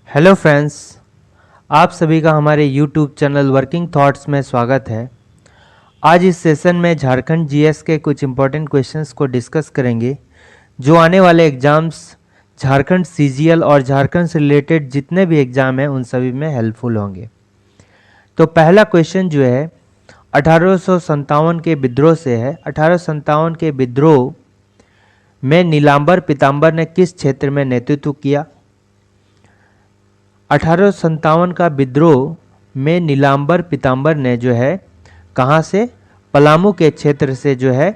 Hello friends, आप सभी का हमारे YouTube चैनल वर्किंग थॉट्स में स्वागत है। आज इस सेशन में झारखंड जीएस के कुछ इम्पोर्टेंट क्वेश्चंस को डिस्कस करेंगे जो आने वाले एग्ज़ाम्स झारखंड सीजीएल और झारखंड से रिलेटेड जितने भी एग्ज़ाम हैं उन सभी में हेल्पफुल होंगे। तो पहला क्वेश्चन जो है 1857 के विद्रोह से है। 1857 के विद्रोह में नीलांबर पीताम्बर ने किस क्षेत्र में नेतृत्व किया? 1857 का विद्रोह में नीलांबर पीताम्बर ने जो है कहाँ से? पलामू के क्षेत्र से जो है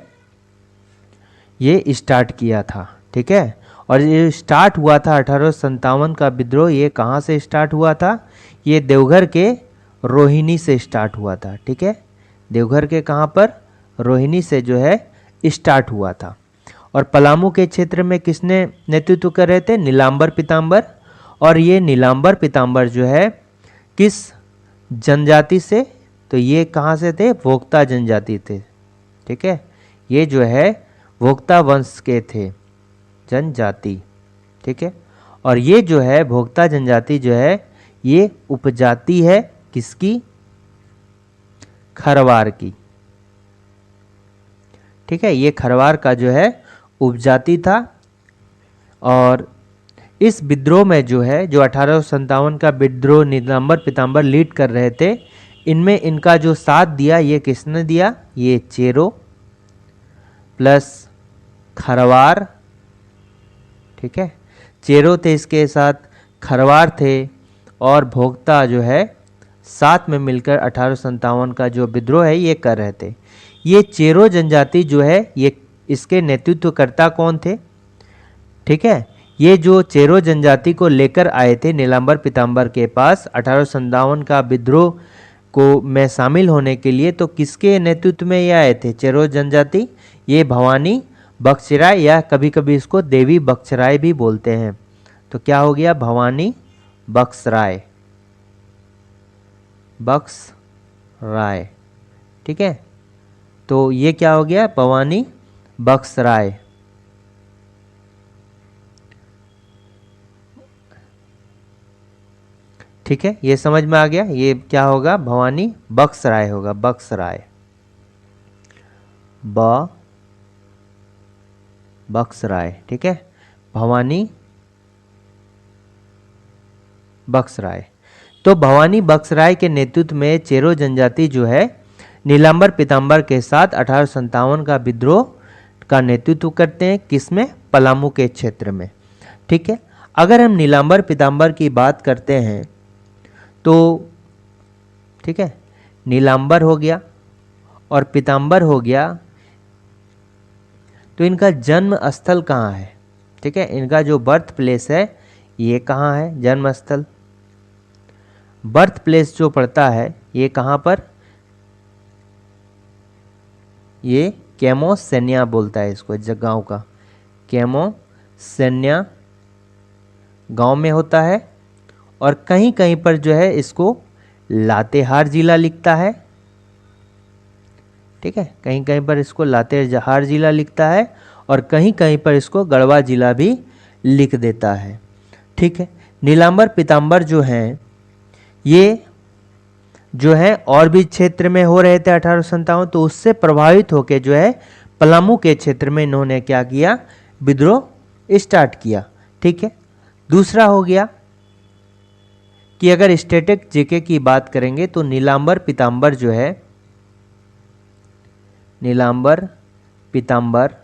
ये स्टार्ट किया था। ठीक है, और ये स्टार्ट हुआ था 1857 का विद्रोह, ये कहाँ से स्टार्ट हुआ था? ये देवघर के रोहिणी से स्टार्ट हुआ था। ठीक है, देवघर के कहाँ पर? रोहिणी से जो है स्टार्ट हुआ था। और पलामू के क्षेत्र में किसने नेतृत्व कर रहे थे? नीलांबर पीताम्बर। और ये नीलांबर पीताम्बर जो है किस जनजाति से? तो ये कहाँ से थे? भोक्ता जनजाति थे। ठीक है, ये जो है भोक्ता वंश के थे, जनजाति। ठीक है, और ये जो है भोक्ता जनजाति जो है ये उपजाति है किसकी? खरवार की। ठीक है, ये खरवार का जो है उपजाति था। और इस विद्रोह में जो है जो 1857 का विद्रोह नीलांबर पीताम्बर लीड कर रहे थे, इनमें इनका जो साथ दिया ये किसने दिया? ये चेरो प्लस खरवार। ठीक है, चेरो थे, इसके साथ खरवार थे और भोक्ता जो है साथ में मिलकर 1857 का जो विद्रोह है ये कर रहे थे। ये चेरो जनजाति जो है ये इसके नेतृत्वकर्ता कौन थे? ठीक है, ये जो चेरो जनजाति को लेकर आए थे नीलांबर पीताम्बर के पास 1857 का विद्रोह को में शामिल होने के लिए, तो किसके नेतृत्व में ये आए थे? चेरो जनजाति। ये भवानी बख्शराय या कभी कभी इसको देवी बख्शराय भी बोलते हैं। तो क्या हो गया? भवानी बख्शराय, बख्शराय। ठीक है, तो ये क्या हो गया? भवानी बख्शराय। ठीक है, ये समझ में आ गया। ये क्या होगा? भवानी बख्शराय होगा, बख्शराय, बख्शराय। ठीक है, भवानी बख्शराय। तो भवानी बख्शराय के नेतृत्व में चेरो जनजाति जो है नीलांबर पीताम्बर के साथ 1857 का विद्रोह का नेतृत्व करते हैं। किसमें? पलामू के क्षेत्र में। ठीक है, अगर हम नीलांबर पीताम्बर की बात करते हैं तो ठीक है, नीलांबर हो गया और पीताम्बर हो गया, तो इनका जन्म स्थल कहाँ है? ठीक है, इनका जो बर्थ प्लेस है ये कहाँ है? जन्म स्थल, बर्थ प्लेस जो पड़ता है ये कहाँ पर? ये कैमोसेनिया बोलता है इसको, गांव का कैमोसेनिया गांव में होता है। और कहीं कहीं पर जो है इसको लातेहार जिला लिखता है। ठीक है, कहीं कहीं पर इसको लातेहार जिला लिखता है और कहीं कहीं पर इसको गढ़वा जिला भी लिख देता है। ठीक है, नीलांबर पीताम्बर जो हैं ये जो है और भी क्षेत्र में हो रहे थे 1857, तो उससे प्रभावित होकर जो है पलामू के क्षेत्र में इन्होंने क्या किया? विद्रोह स्टार्ट किया। ठीक है, दूसरा हो गया कि अगर स्टैटिक जीके की बात करेंगे तो नीलांबर पीताम्बर जो है, नीलांबर पीताम्बर,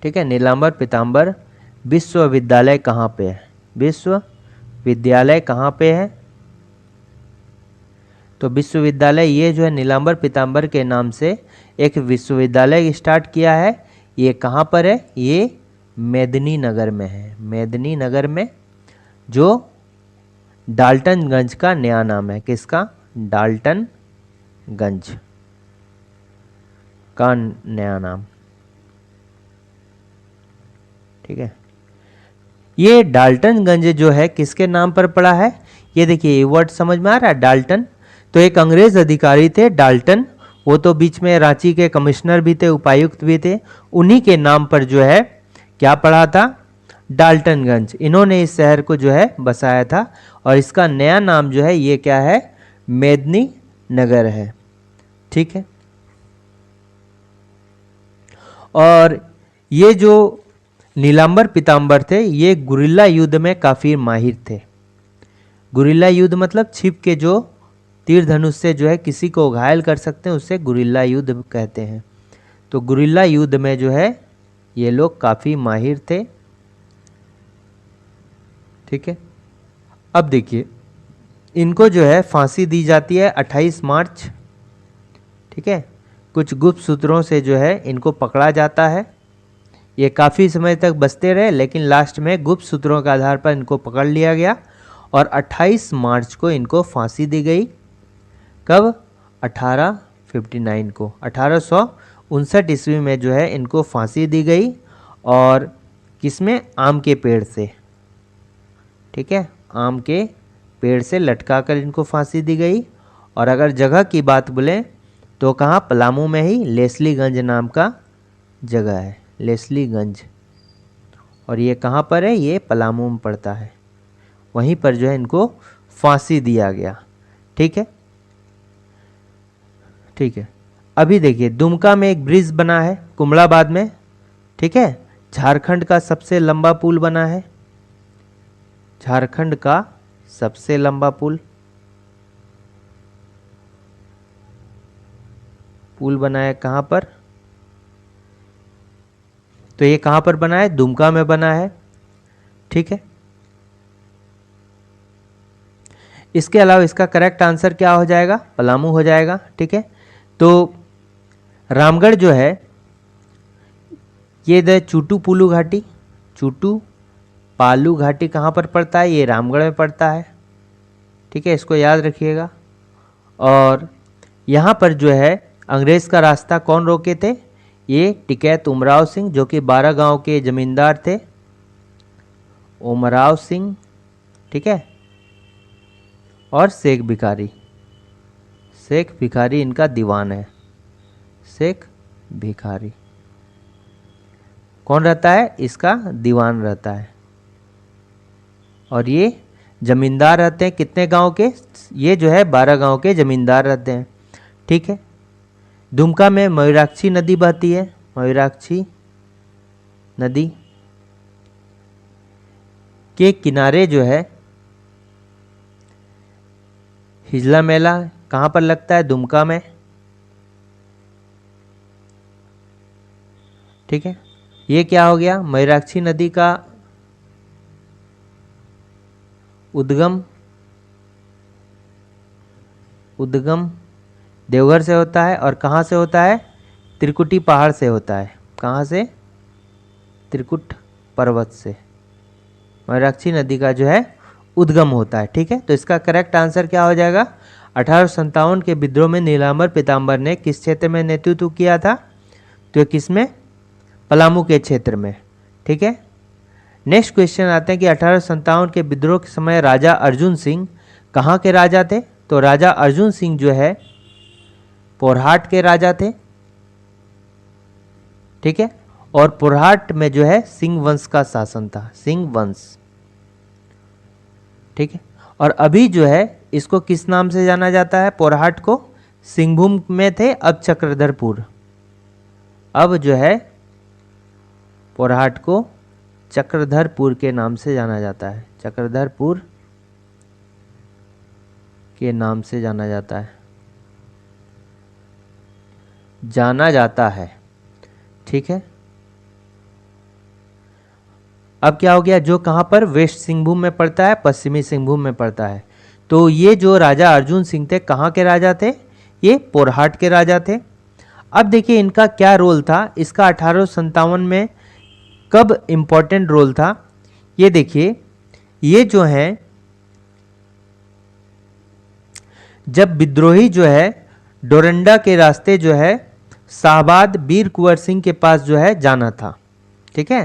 ठीक है, नीलांबर पीताम्बर विश्वविद्यालय कहाँ पे है? विश्वविद्यालय कहाँ पे है? तो विश्वविद्यालय ये जो है नीलांबर पीताम्बर के नाम से एक विश्वविद्यालय स्टार्ट किया है। ये कहाँ पर है? ये मेदिनी नगर में है। मेदिनी नगर में, जो डाल्टनगंज का नया नाम है। किसका? डाल्टनगंज का नया नाम। ठीक है, ये डाल्टनगंज जो है किसके नाम पर पड़ा है? ये देखिए, ये वर्ड समझ में आ रहा है? डाल्टन, तो एक अंग्रेज अधिकारी थे डाल्टन, वो तो बीच में रांची के कमिश्नर भी थे, उपायुक्त भी थे। उन्हीं के नाम पर जो है क्या पड़ा था? डाल्टनगंज, इन्होंने इस शहर को जो है बसाया था और इसका नया नाम जो है ये क्या है, मेदिनी नगर है। ठीक है, और ये जो नीलांबर पीताम्बर थे ये गुरिल्ला युद्ध में काफ़ी माहिर थे। गुरिल्ला युद्ध मतलब छिप के जो तीर धनुष से जो है किसी को घायल कर सकते हैं, उससे गुरिल्ला युद्ध कहते हैं। तो गुरिल्ला युद्ध में जो है ये लोग काफ़ी माहिर थे। ठीक है, अब देखिए इनको जो है फांसी दी जाती है 28 मार्च। ठीक है, कुछ गुप्त सूत्रों से जो है इनको पकड़ा जाता है। ये काफ़ी समय तक बचते रहे, लेकिन लास्ट में गुप्त सूत्रों के आधार पर इनको पकड़ लिया गया और 28 मार्च को इनको फांसी दी गई। कब? 1859 को, 1859 ईस्वी में जो है इनको फांसी दी गई। और किसमें? आम के पेड़ से। ठीक है, आम के पेड़ से लटका कर इनको फांसी दी गई। और अगर जगह की बात बोलें तो कहाँ? पलामू में ही लेस्लीगंज नाम का जगह है, लेस्लीगंज। और ये कहाँ पर है? ये पलामू में पड़ता है। वहीं पर जो है इनको फांसी दिया गया। ठीक है, ठीक है। अभी देखिए दुमका में एक ब्रिज बना है कुमड़ाबाद में। ठीक है, झारखंड का सबसे लंबा पुल बना है, झारखंड का सबसे लंबा पुल बना है कहाँ पर? तो ये कहाँ पर बना है? दुमका में बना है। ठीक है, इसके अलावा इसका करेक्ट आंसर क्या हो जाएगा? पलामू हो जाएगा। ठीक है, तो रामगढ़ जो है ये द चूटू पुलू घाटी, चूटू पालू घाटी कहाँ पर पड़ता है? ये रामगढ़ में पड़ता है। ठीक है, इसको याद रखिएगा। और यहाँ पर जो है अंग्रेज़ का रास्ता कौन रोके थे? ये टिकैत उमराव सिंह, जो कि 12 गांव के जमींदार थे, उमराव सिंह। ठीक है, और शेख भिखारी, शेख भिखारी इनका दीवान है, शेख भिखारी कौन रहता है? इसका दीवान रहता है। और ये जमींदार रहते हैं कितने गांव के? ये जो है 12 गांव के जमींदार रहते हैं। ठीक है, दुमका में मयूराक्षी नदी बहती है, मयूराक्षी नदी के किनारे जो है हिजला मेला कहाँ पर लगता है? दुमका में। ठीक है, ये क्या हो गया? मयूराक्षी नदी का उद्गम देवघर से होता है। और कहाँ से होता है? त्रिकुटी पहाड़ से होता है। कहाँ से? त्रिकुट पर्वत से मयूराक्षी नदी का जो है उद्गम होता है। ठीक है, तो इसका करेक्ट आंसर क्या हो जाएगा? 1857 के विद्रोह में नीलांबर पीताम्बर ने किस क्षेत्र में नेतृत्व किया था? तो किस में? पलामू के क्षेत्र में। ठीक है, नेक्स्ट क्वेश्चन आते हैं कि 1857 के विद्रोह के समय राजा अर्जुन सिंह कहाँ के राजा थे? तो राजा अर्जुन सिंह जो है पोरहाट के राजा थे। ठीक है, और पोरहाट में जो है सिंह वंश का शासन था, सिंह वंश। ठीक है, और अभी जो है इसको किस नाम से जाना जाता है? पोरहाट को सिंहभूम में थे, अब चक्रधरपुर। अब जो है पोरहाट को चक्रधरपुर के नाम से जाना जाता है, चक्रधरपुर के नाम से जाना जाता है। ठीक है, अब क्या हो गया? जो कहाँ पर? वेस्ट सिंहभूम में पड़ता है, पश्चिमी सिंहभूम में पड़ता है। तो ये जो राजा अर्जुन सिंह थे कहाँ के राजा थे? ये पोरहाट के राजा थे। अब देखिए इनका क्या रोल था, इसका 1857 में कब इम्पोर्टेंट रोल था? ये देखिए, ये जो है जब विद्रोही जो है डोरंडा के रास्ते जो है शाहबाद वीर कुंवर सिंह के पास जो है जाना था। ठीक है,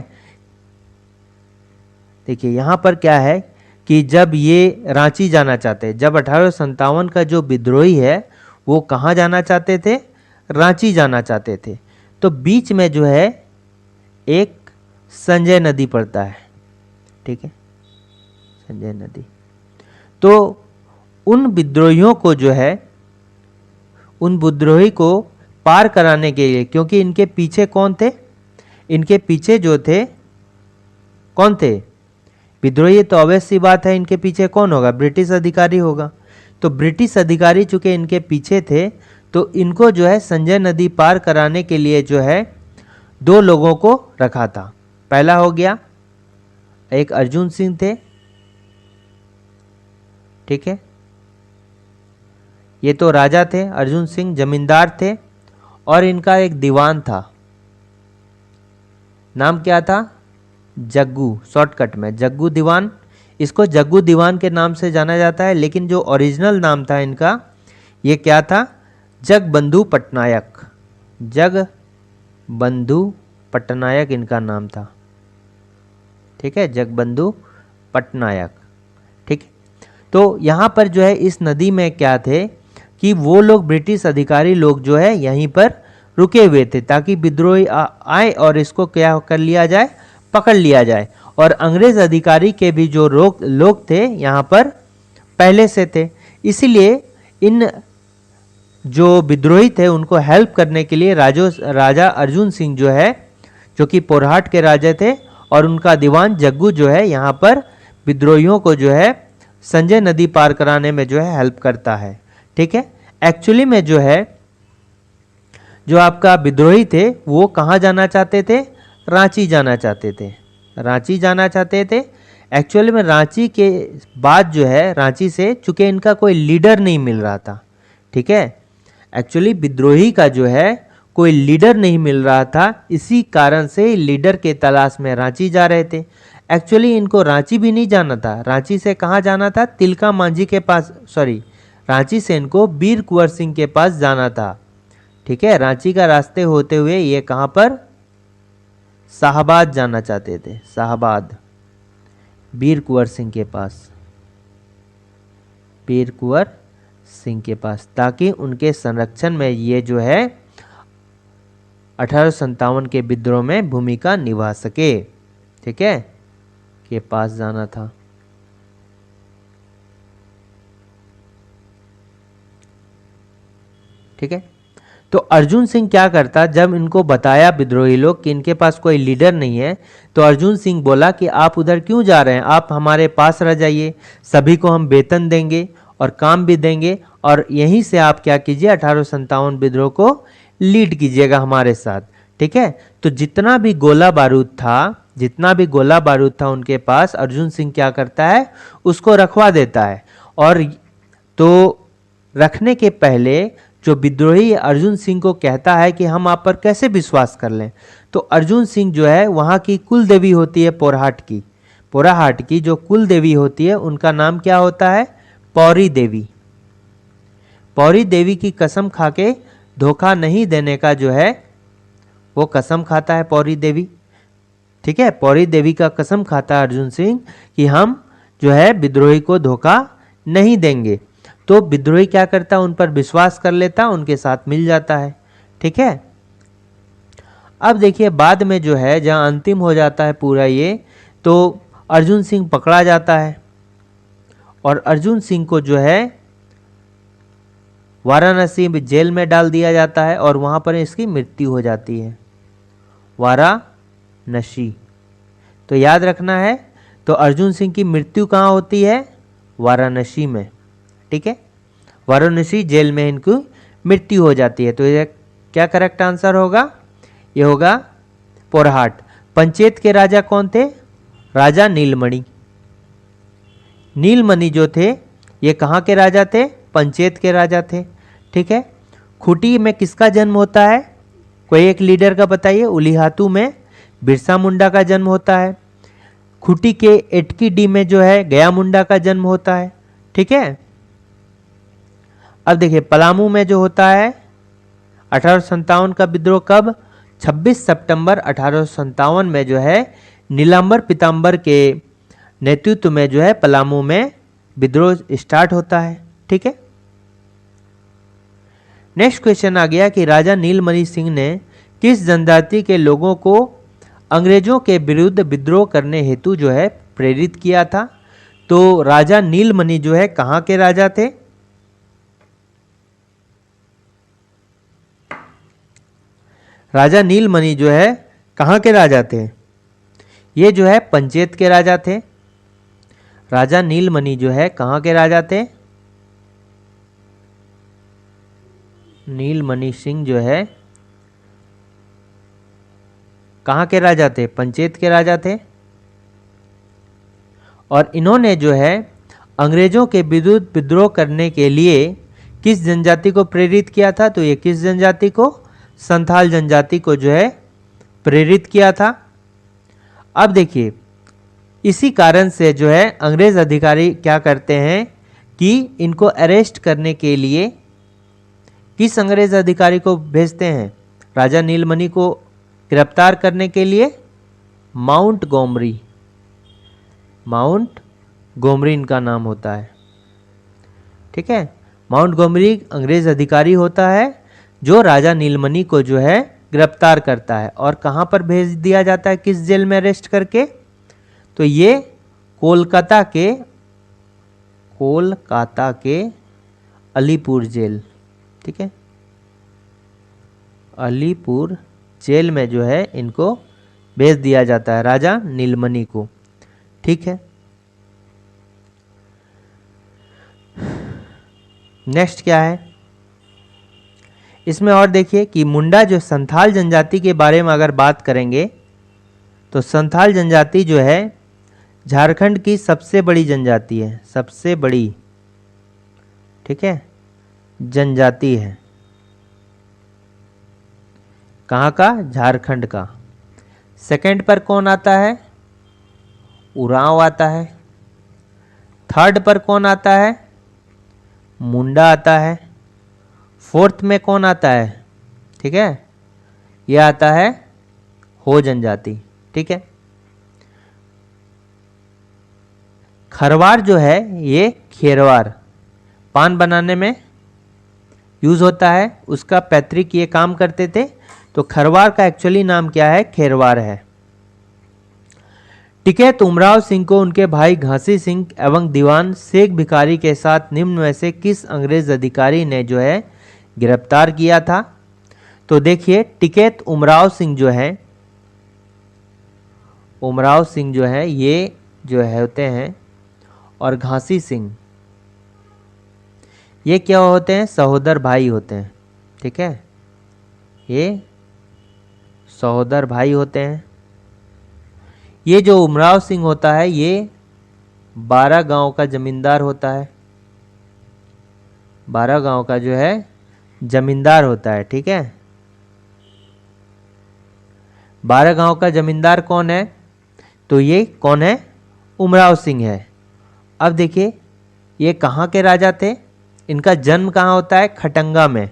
देखिए यहाँ पर क्या है कि जब ये रांची जाना चाहते, जब 1857 का जो विद्रोही है वो कहाँ जाना चाहते थे? रांची जाना चाहते थे। तो बीच में जो है एक संजय नदी पड़ता है। ठीक है, संजय नदी। तो उन विद्रोहियों को जो है, उन विद्रोही को पार कराने के लिए, क्योंकि इनके पीछे कौन थे, इनके पीछे जो थे कौन थे, विद्रोही, तो ऑब्वियस सी बात है इनके पीछे कौन होगा, ब्रिटिश अधिकारी होगा। तो ब्रिटिश अधिकारी चूंकि इनके पीछे थे, तो इनको जो है संजय नदी पार कराने के लिए जो है 2 लोगों को रखा था। पहला हो गया, एक अर्जुन सिंह थे, ठीक है, ये तो राजा थे, अर्जुन सिंह जमींदार थे, और इनका एक दीवान था, नाम क्या था, जग्गू, शॉर्टकट में जग्गू दीवान। इसको जग्गू दीवान के नाम से जाना जाता है, लेकिन जो ओरिजिनल नाम था इनका, ये क्या था, जगबंधु पटनायक, जगबंधु पटनायक इनका नाम था, ठीक है, जगबंधु पटनायक, ठीक है। तो यहाँ पर जो है इस नदी में क्या थे कि वो लोग ब्रिटिश अधिकारी लोग जो है यहीं पर रुके हुए थे, ताकि विद्रोही आए और इसको क्या कर लिया जाए, पकड़ लिया जाए। और अंग्रेज अधिकारी के भी जो लोग थे यहाँ पर पहले से थे, इसीलिए इन जो विद्रोही थे उनको हेल्प करने के लिए राजा अर्जुन सिंह जो है, जो कि पोरहाट के राजा थे, और उनका दीवान जग्गू जो है यहाँ पर विद्रोहियों को जो है संजय नदी पार कराने में जो है हेल्प करता है, ठीक है। एक्चुअली में जो है जो आपका विद्रोही थे वो कहाँ जाना चाहते थे, रांची जाना चाहते थे, रांची जाना चाहते थे। एक्चुअली में रांची के बाद जो है, रांची से चूंकि इनका कोई लीडर नहीं मिल रहा था, ठीक है, एक्चुअली विद्रोही का जो है कोई लीडर नहीं मिल रहा था, इसी कारण से लीडर के तलाश में रांची जा रहे थे। एक्चुअली इनको रांची भी नहीं जाना था, रांची से कहाँ जाना था, तिलका मांझी के पास, सॉरी, रांची से इनको वीर कुंवर सिंह के पास जाना था, ठीक है। रांची का रास्ते होते हुए ये कहाँ पर, शाहबाद जाना चाहते थे, शाहबाद, वीर कुंवर सिंह के पास, वीर कुंवर सिंह के पास, ताकि उनके संरक्षण में ये जो है 1857 के विद्रोह में भूमिका निभा सके, ठीक है, के पास जाना था। ठीक है, तो अर्जुन सिंह क्या करता, जब इनको बताया विद्रोही लोग कि इनके पास कोई लीडर नहीं है, तो अर्जुन सिंह बोला कि आप उधर क्यों जा रहे हैं, आप हमारे पास रह जाइए, सभी को हम वेतन देंगे और काम भी देंगे, और यहीं से आप क्या कीजिए, 1857 विद्रोह को लीड कीजिएगा हमारे साथ, ठीक है। तो जितना भी गोला बारूद था उनके पास, अर्जुन सिंह क्या करता है, उसको रखवा देता है। और तो रखने के पहले जो विद्रोही अर्जुन सिंह को कहता है कि हम आप पर कैसे विश्वास कर लें, तो अर्जुन सिंह जो है वहाँ की कुल देवी होती है पोराहाट की जो कुल देवी होती है, उनका नाम क्या होता है, पौरी देवी। पौरी देवी की कसम खा के धोखा नहीं देने का जो है वो कसम खाता है पौरी देवी, ठीक है। पौरी देवी का कसम खाता है अर्जुन सिंह कि हम जो है विद्रोही को धोखा नहीं देंगे। तो विद्रोही क्या करता है, उन पर विश्वास कर लेता, उनके साथ मिल जाता है, ठीक है। अब देखिए बाद में जो है जहां अंतिम हो जाता है पूरा ये, तो अर्जुन सिंह पकड़ा जाता है और अर्जुन सिंह को जो है वाराणसी जेल में डाल दिया जाता है और वहां पर इसकी मृत्यु हो जाती है, वाराणसी। तो याद रखना है, तो अर्जुन सिंह की मृत्यु कहाँ होती है, वाराणसी में, ठीक है, वाराणसी जेल में इनकी मृत्यु हो जाती है। तो ये क्या करेक्ट आंसर होगा, ये होगा पोरहाट। पंचेत के राजा कौन थे, राजा नीलमणि। नीलमणि जो थे ये कहाँ के राजा थे, पंचेत के राजा थे, ठीक है। खूंटी में किसका जन्म होता है, कोई एक लीडर का बताइए। उलीहातू में बिरसा मुंडा का जन्म होता है। खूंटी के एटकी डी में जो है गया मुंडा का जन्म होता है, ठीक है। अब देखिए पलामू में जो होता है 1857 का विद्रोह कब, 26 सितंबर 1857 में जो है नीलांबर पीताम्बर के नेतृत्व में जो है पलामू में विद्रोह स्टार्ट होता है, ठीक है। नेक्स्ट क्वेश्चन आ गया कि राजा नीलमणि सिंह ने किस जनजाति के लोगों को अंग्रेजों के विरुद्ध विद्रोह करने हेतु जो है प्रेरित किया था। तो राजा नीलमणि जो है कहाँ के राजा थे? राजा नीलमणि जो है कहाँ के राजा थे? ये जो है पंचेत के राजा थे। राजा नीलमणि जो है कहाँ के राजा थे? नीलमणि सिंह जो है कहाँ के राजा थे? पंचेत के राजा थे। और इन्होंने जो है अंग्रेजों के विरुद्ध विद्रोह करने के लिए किस जनजाति को प्रेरित किया था? तो ये किस जनजाति को? संथाल जनजाति को जो है प्रेरित किया था। अब देखिए, इसी कारण से जो है अंग्रेज अधिकारी क्या करते हैं कि इनको अरेस्ट करने के लिए किस अंग्रेज अधिकारी को भेजते हैं? राजा नीलमणि को गिरफ्तार करने के लिए माउंट गोमरी। माउंट गोमरी इनका नाम होता है। ठीक है, माउंट गोमरी अंग्रेज अधिकारी होता है जो राजा नीलमणि को जो है गिरफ्तार करता है। और कहाँ पर भेज दिया जाता है? किस जेल में अरेस्ट करके? तो ये कोलकाता के अलीपुर जेल। ठीक है, अलीपुर जेल में जो है इनको भेज दिया जाता है, राजा नीलमणि को। ठीक है, नेक्स्ट क्या है इसमें? और देखिए कि मुंडा जो संथाल जनजाति के बारे में अगर बात करेंगे तो संथाल जनजाति जो है झारखंड की सबसे बड़ी जनजाति है, सबसे बड़ी, ठीक है, जनजाति है। कहाँ का? झारखंड का। सेकंड पर कौन आता है? उरांव आता है। थर्ड पर कौन आता है? मुंडा आता है। फोर्थ में कौन आता है? ठीक है, यह आता है हो जनजाति। ठीक है, खरवार जो है ये खेरवार पान बनाने में यूज होता है, उसका पैतृक ये काम करते थे। तो खरवार का एक्चुअली नाम क्या है? खेरवार है। टिकैत उमराव सिंह को उनके भाई घासी सिंह एवं दीवान शेख भिखारी के साथ निम्न में से किस अंग्रेज अधिकारी ने जो है गिरफ्तार किया था? तो देखिए, टिकैत उमराव सिंह जो है, उमराव सिंह जो है ये जो है होते हैं, और घासी सिंह ये क्या होते हैं? सहोदर भाई होते हैं। ठीक है, ये सहोदर भाई होते हैं। ये जो उमराव सिंह होता है ये 12 गांव का जमींदार होता है, 12 गांव का जो है जमींदार होता है। ठीक है, 12 गांव का जमींदार कौन है? तो ये कौन है? उमराव सिंह है। अब देखिए, ये कहाँ के राजा थे? इनका जन्म कहाँ होता है? खटंगा में।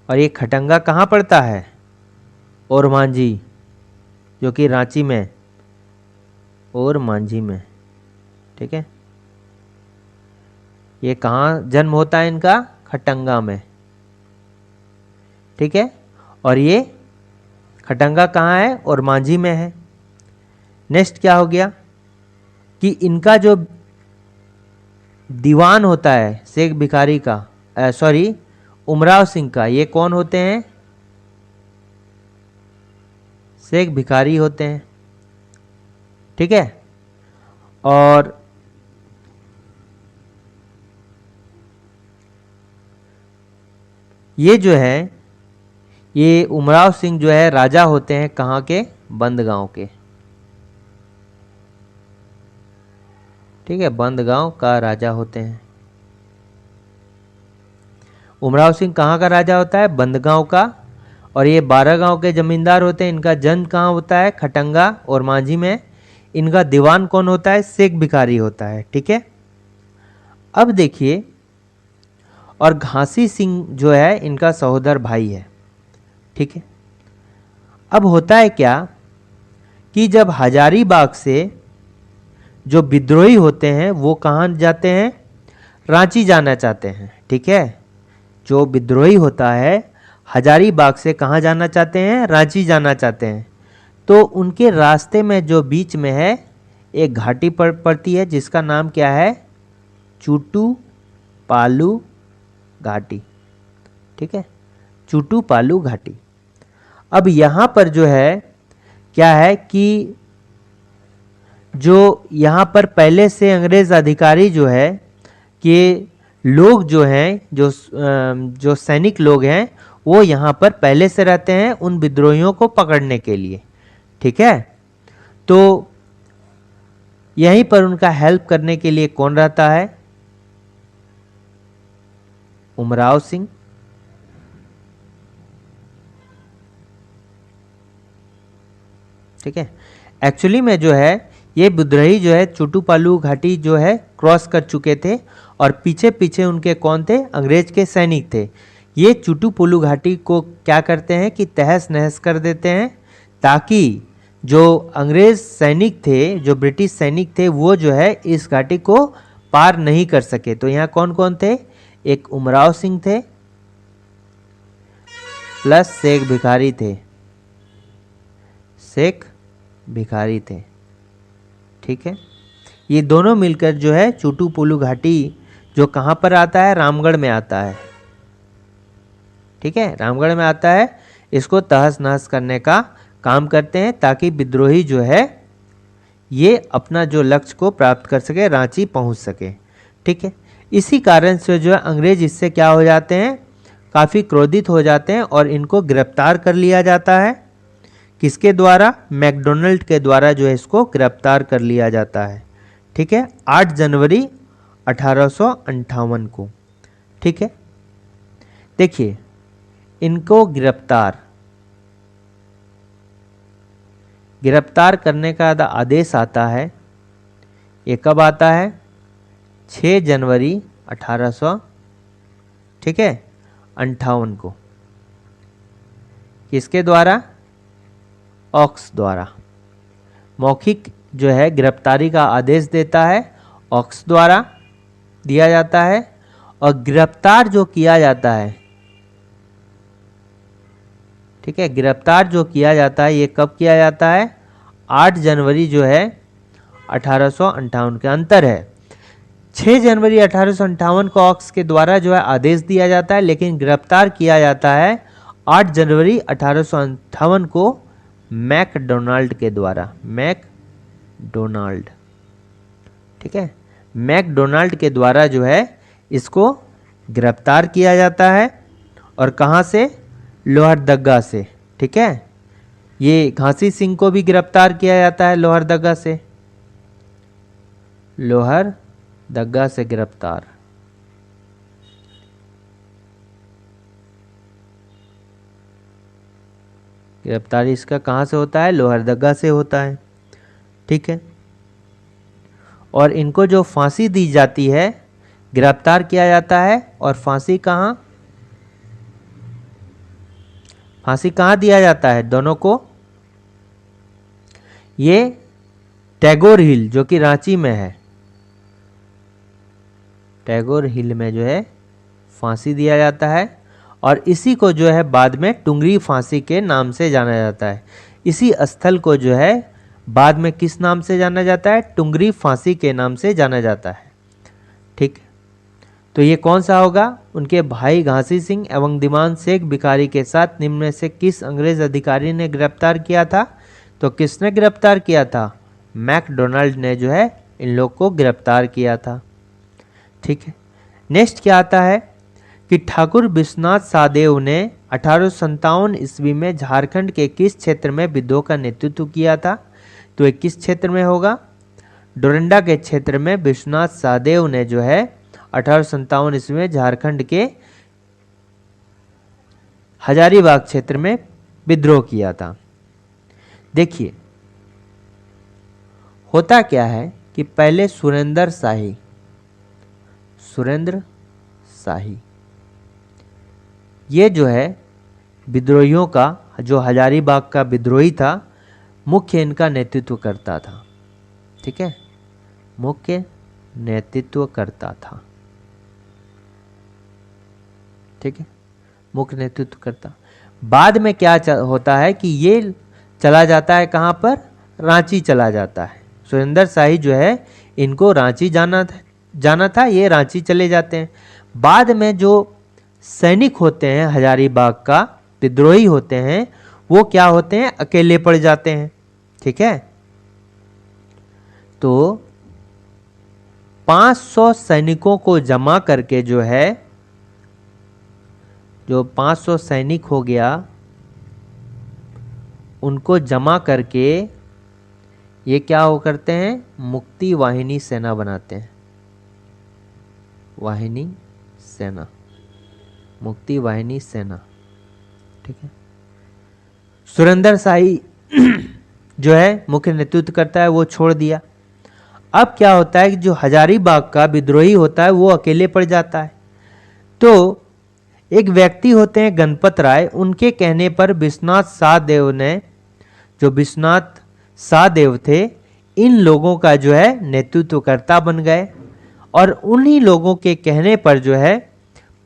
और ये खटंगा कहाँ पड़ता है? और मांझी, जो कि रांची में, और मांझी में। ठीक है, ये कहाँ जन्म होता है इनका? खटंगा में। ठीक है, और ये खटंगा कहाँ है? और मांझी में है। नेक्स्ट क्या हो गया कि इनका जो दीवान होता है शेख भिखारी का, सॉरी उमराव सिंह का, ये कौन होते हैं? शेख भिखारी होते हैं। ठीक है, और ये जो है ये उमराव सिंह जो है राजा होते हैं कहाँ के? बंदगांव के। ठीक है, बंदगांव का राजा होते हैं। उमराव सिंह कहाँ का राजा होता है? बंदगांव का। और ये 12 गांव के जमींदार होते हैं। इनका जन्म कहाँ होता है? खटंगा और मांझी में। इनका दीवान कौन होता है? शेख भिखारी होता है। ठीक है, अब देखिए, और घासी सिंह जो है इनका सहोदर भाई है। ठीक है, अब होता है क्या कि जब हजारीबाग से जो विद्रोही होते हैं वो कहाँ जाते हैं? रांची जाना चाहते हैं। ठीक है, जो विद्रोही होता है हजारीबाग से कहाँ जाना चाहते हैं, रांची जाना चाहते हैं। तो उनके रास्ते में जो बीच में है एक घाटी पड़ती है जिसका नाम क्या है, चूटू पालू घाटी। ठीक है, चूटू पालू घाटी। अब यहाँ पर जो है क्या है कि जो यहाँ पर पहले से अंग्रेज अधिकारी जो है कि लोग जो हैं, जो सैनिक लोग हैं वो यहाँ पर पहले से रहते हैं उन विद्रोहियों को पकड़ने के लिए। ठीक है, तो यहीं पर उनका हेल्प करने के लिए कौन रहता है, उमराव सिंह। ठीक है, एक्चुअली में जो है ये विद्रोही जो है चूटू पालू घाटी जो है क्रॉस कर चुके थे और पीछे पीछे उनके कौन थे, अंग्रेज के सैनिक थे। ये चूटू पालू घाटी को क्या करते हैं कि तहस नहस कर देते हैं, ताकि जो अंग्रेज सैनिक थे, जो ब्रिटिश सैनिक थे, वो जो है इस घाटी को पार नहीं कर सके। तो यहाँ कौन कौन थे, एक उमराव सिंह थे प्लस शेख भिखारी थे, शेख भिखारी थे। ठीक है, ये दोनों मिलकर जो है चूटू पालू घाटी जो कहाँ पर आता है, रामगढ़ में आता है। ठीक है, रामगढ़ में आता है, इसको तहस नहस करने का काम करते हैं ताकि विद्रोही जो है ये अपना जो लक्ष्य को प्राप्त कर सके, रांची पहुंच सके। ठीक है, इसी कारण से जो है अंग्रेज इससे क्या हो जाते हैं, काफ़ी क्रोधित हो जाते हैं और इनको गिरफ्तार कर लिया जाता है। किसके द्वारा, मैकडोनाल्ड के द्वारा जो है इसको गिरफ्तार कर लिया जाता है। ठीक है, 8 जनवरी 1858 को। ठीक है, देखिए इनको गिरफ्तार करने का आदेश आता है, ये कब आता है, 6 जनवरी 1800 ठीक है 58 को। किसके द्वारा, ऑक्स द्वारा। मौखिक जो है गिरफ्तारी का आदेश देता है, ऑक्स द्वारा दिया जाता है। और गिरफ्तार जो किया जाता है, ठीक है, गिरफ्तार जो किया जाता है ये कब किया जाता है, 8 जनवरी जो है 1858 के अंतर है। 6 जनवरी 1858 को ऑक्स के द्वारा जो है आदेश दिया जाता है, लेकिन गिरफ्तार किया जाता है 8 जनवरी 1858 को मैकडोनाल्ड के द्वारा। मैकडोनाल्ड, ठीक है, मैकडोनाल्ड के द्वारा जो है इसको गिरफ्तार किया जाता है। और कहाँ से, लोहरदगा से। ठीक है, ये घासी सिंह को भी गिरफ्तार किया जाता है लोहरदगा से, लोहरदगा से गिरफ्तार। गिरफ्तारी इसका कहाँ से होता है, लोहरदगा से होता है। ठीक है, और इनको जो फांसी दी जाती है, गिरफ्तार किया जाता है और फांसी कहाँ दिया जाता है दोनों को, ये टैगोर हिल जो कि रांची में है, टैगोर हिल में जो है फांसी दिया जाता है। और इसी को जो है बाद में टुंगरी फांसी के नाम से जाना जाता है। इसी स्थल को जो है बाद में किस नाम से जाना जाता है, टुंगरी फांसी के नाम से जाना जाता है। ठीक, तो ये कौन सा होगा, उनके भाई घासी सिंह एवं दीवान शेख भिखारी के साथ निम्न में से किस अंग्रेज अधिकारी ने गिरफ्तार किया था। तो किसने गिरफ्तार किया था, मैकडोनाल्ड ने जो है इन लोग को गिरफ्तार किया था। ठीक है, नेक्स्ट क्या आता है कि ठाकुर विश्वनाथ साहदेव ने 1857 ईस्वी में झारखंड के किस क्षेत्र में विद्रोह का नेतृत्व किया था। तो ये किस क्षेत्र में होगा, डोरंडा के क्षेत्र में विश्वनाथ साहदेव ने जो है 1857 ईस्वी में झारखंड के हजारीबाग क्षेत्र में विद्रोह किया था। देखिए होता क्या है कि पहले सुरेंद्र शाही ये जो है विद्रोहियों का, जो हजारीबाग का विद्रोही था, मुख्य इनका नेतृत्व करता था। ठीक है, मुख्य नेतृत्व करता था। ठीक है, मुख्य नेतृत्व करता। बाद में क्या होता है कि ये चला जाता है कहाँ पर, रांची चला जाता है। सुरेंद्र शाही जो है इनको रांची जाना था, ये रांची चले जाते हैं। बाद में जो सैनिक होते हैं हजारीबाग का, विद्रोही होते हैं, वो क्या होते हैं, अकेले पड़ जाते हैं। ठीक है, तो 500 सैनिकों को जमा करके जो है, जो 500 सैनिक हो गया, उनको जमा करके ये क्या हो करते हैं, मुक्ति वाहिनी सेना बनाते हैं। वाहिनी सेना, मुक्ति वाहिनी सेना। ठीक है, सुरेंद्र शाही जो है मुख्य नेतृत्व करता है, वो छोड़ दिया। अब क्या होता है कि जो हजारीबाग का विद्रोही होता है वो अकेले पड़ जाता है। तो एक व्यक्ति होते हैं गणपत राय, उनके कहने पर विश्वनाथ सहदेव ने, जो विश्वनाथ सहदेव थे, इन लोगों का जो है नेतृत्वकर्ता बन गए। और उन्हीं लोगों के कहने पर जो है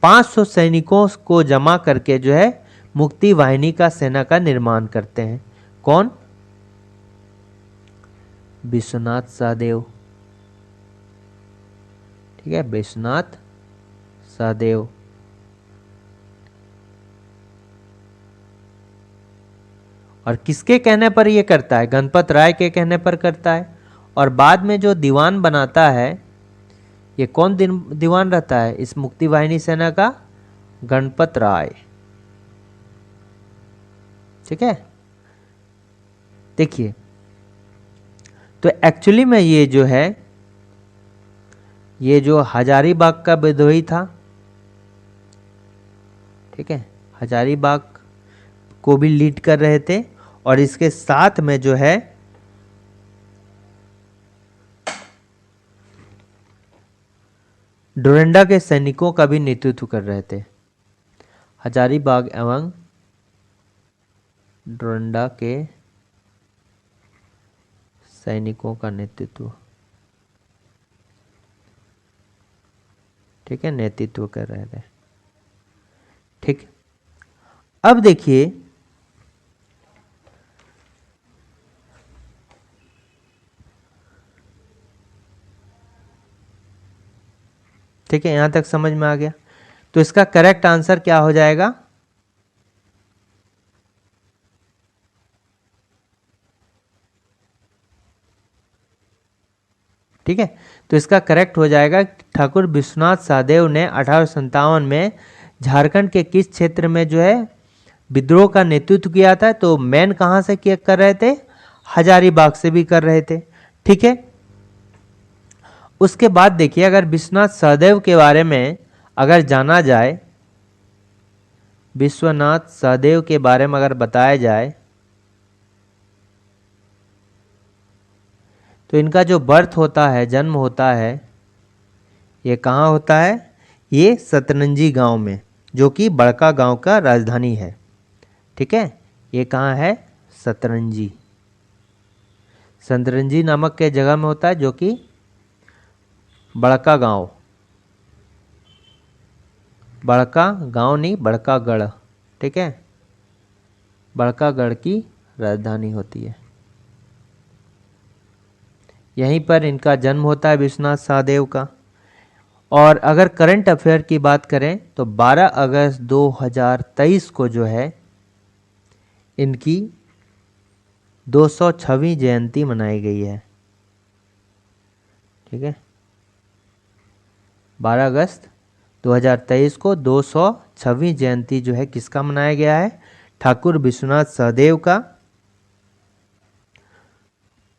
500 सैनिकों को जमा करके जो है मुक्ति वाहिनी का सेना का निर्माण करते हैं। कौन, विश्वनाथ सहदेव। ठीक है, विश्वनाथ सहदेव। और किसके कहने पर यह करता है, गणपत राय के कहने पर करता है। और बाद में जो दीवान बनाता है, ये कौन दीवान रहता है इस मुक्ति वाहिनी सेना का, गणपत राय। ठीक है, देखिए, तो एक्चुअली में ये जो है, ये जो हजारीबाग का विद्रोही था, ठीक है, हजारीबाग को भी लीड कर रहे थे, और इसके साथ में जो है डोरंडा के सैनिकों का भी नेतृत्व कर रहे थे। हजारीबाग एवं डोरंडा के सैनिकों का नेतृत्व, ठीक है, नेतृत्व कर रहे थे। ठीक, अब देखिए, ठीक है, यहां तक समझ में आ गया। तो इसका करेक्ट आंसर क्या हो जाएगा, ठीक है, तो इसका करेक्ट हो जाएगा ठाकुर विश्वनाथ सहदेव ने 1857 में झारखंड के किस क्षेत्र में जो है विद्रोह का नेतृत्व किया था। तो मैन कहां से कर रहे थे, हजारीबाग से भी कर रहे थे। ठीक है, उसके बाद देखिए, अगर विश्वनाथ सहदेव के बारे में अगर जाना जाए, विश्वनाथ सहदेव के बारे में अगर बताया जाए, तो इनका जो बर्थ होता है, जन्म होता है, ये कहाँ होता है, ये सतरंजी गांव में, जो कि बड़का गांव का राजधानी है। ठीक है, ये कहाँ है, सतरंजी, सतरंजी नामक के जगह में होता है, जो कि बड़का गांव, बड़का गांव नहीं, बड़का गढ़। ठीक है, बड़का गढ़ की राजधानी होती है, यहीं पर इनका जन्म होता है विश्वनाथ सहदेव का। और अगर करंट अफेयर की बात करें तो 12 अगस्त 2023 को जो है इनकी 206वीं जयंती मनाई गई है। ठीक है, 12 अगस्त 2023 को 206वीं जयंती जो है किसका मनाया गया है, ठाकुर विश्वनाथ सहदेव का।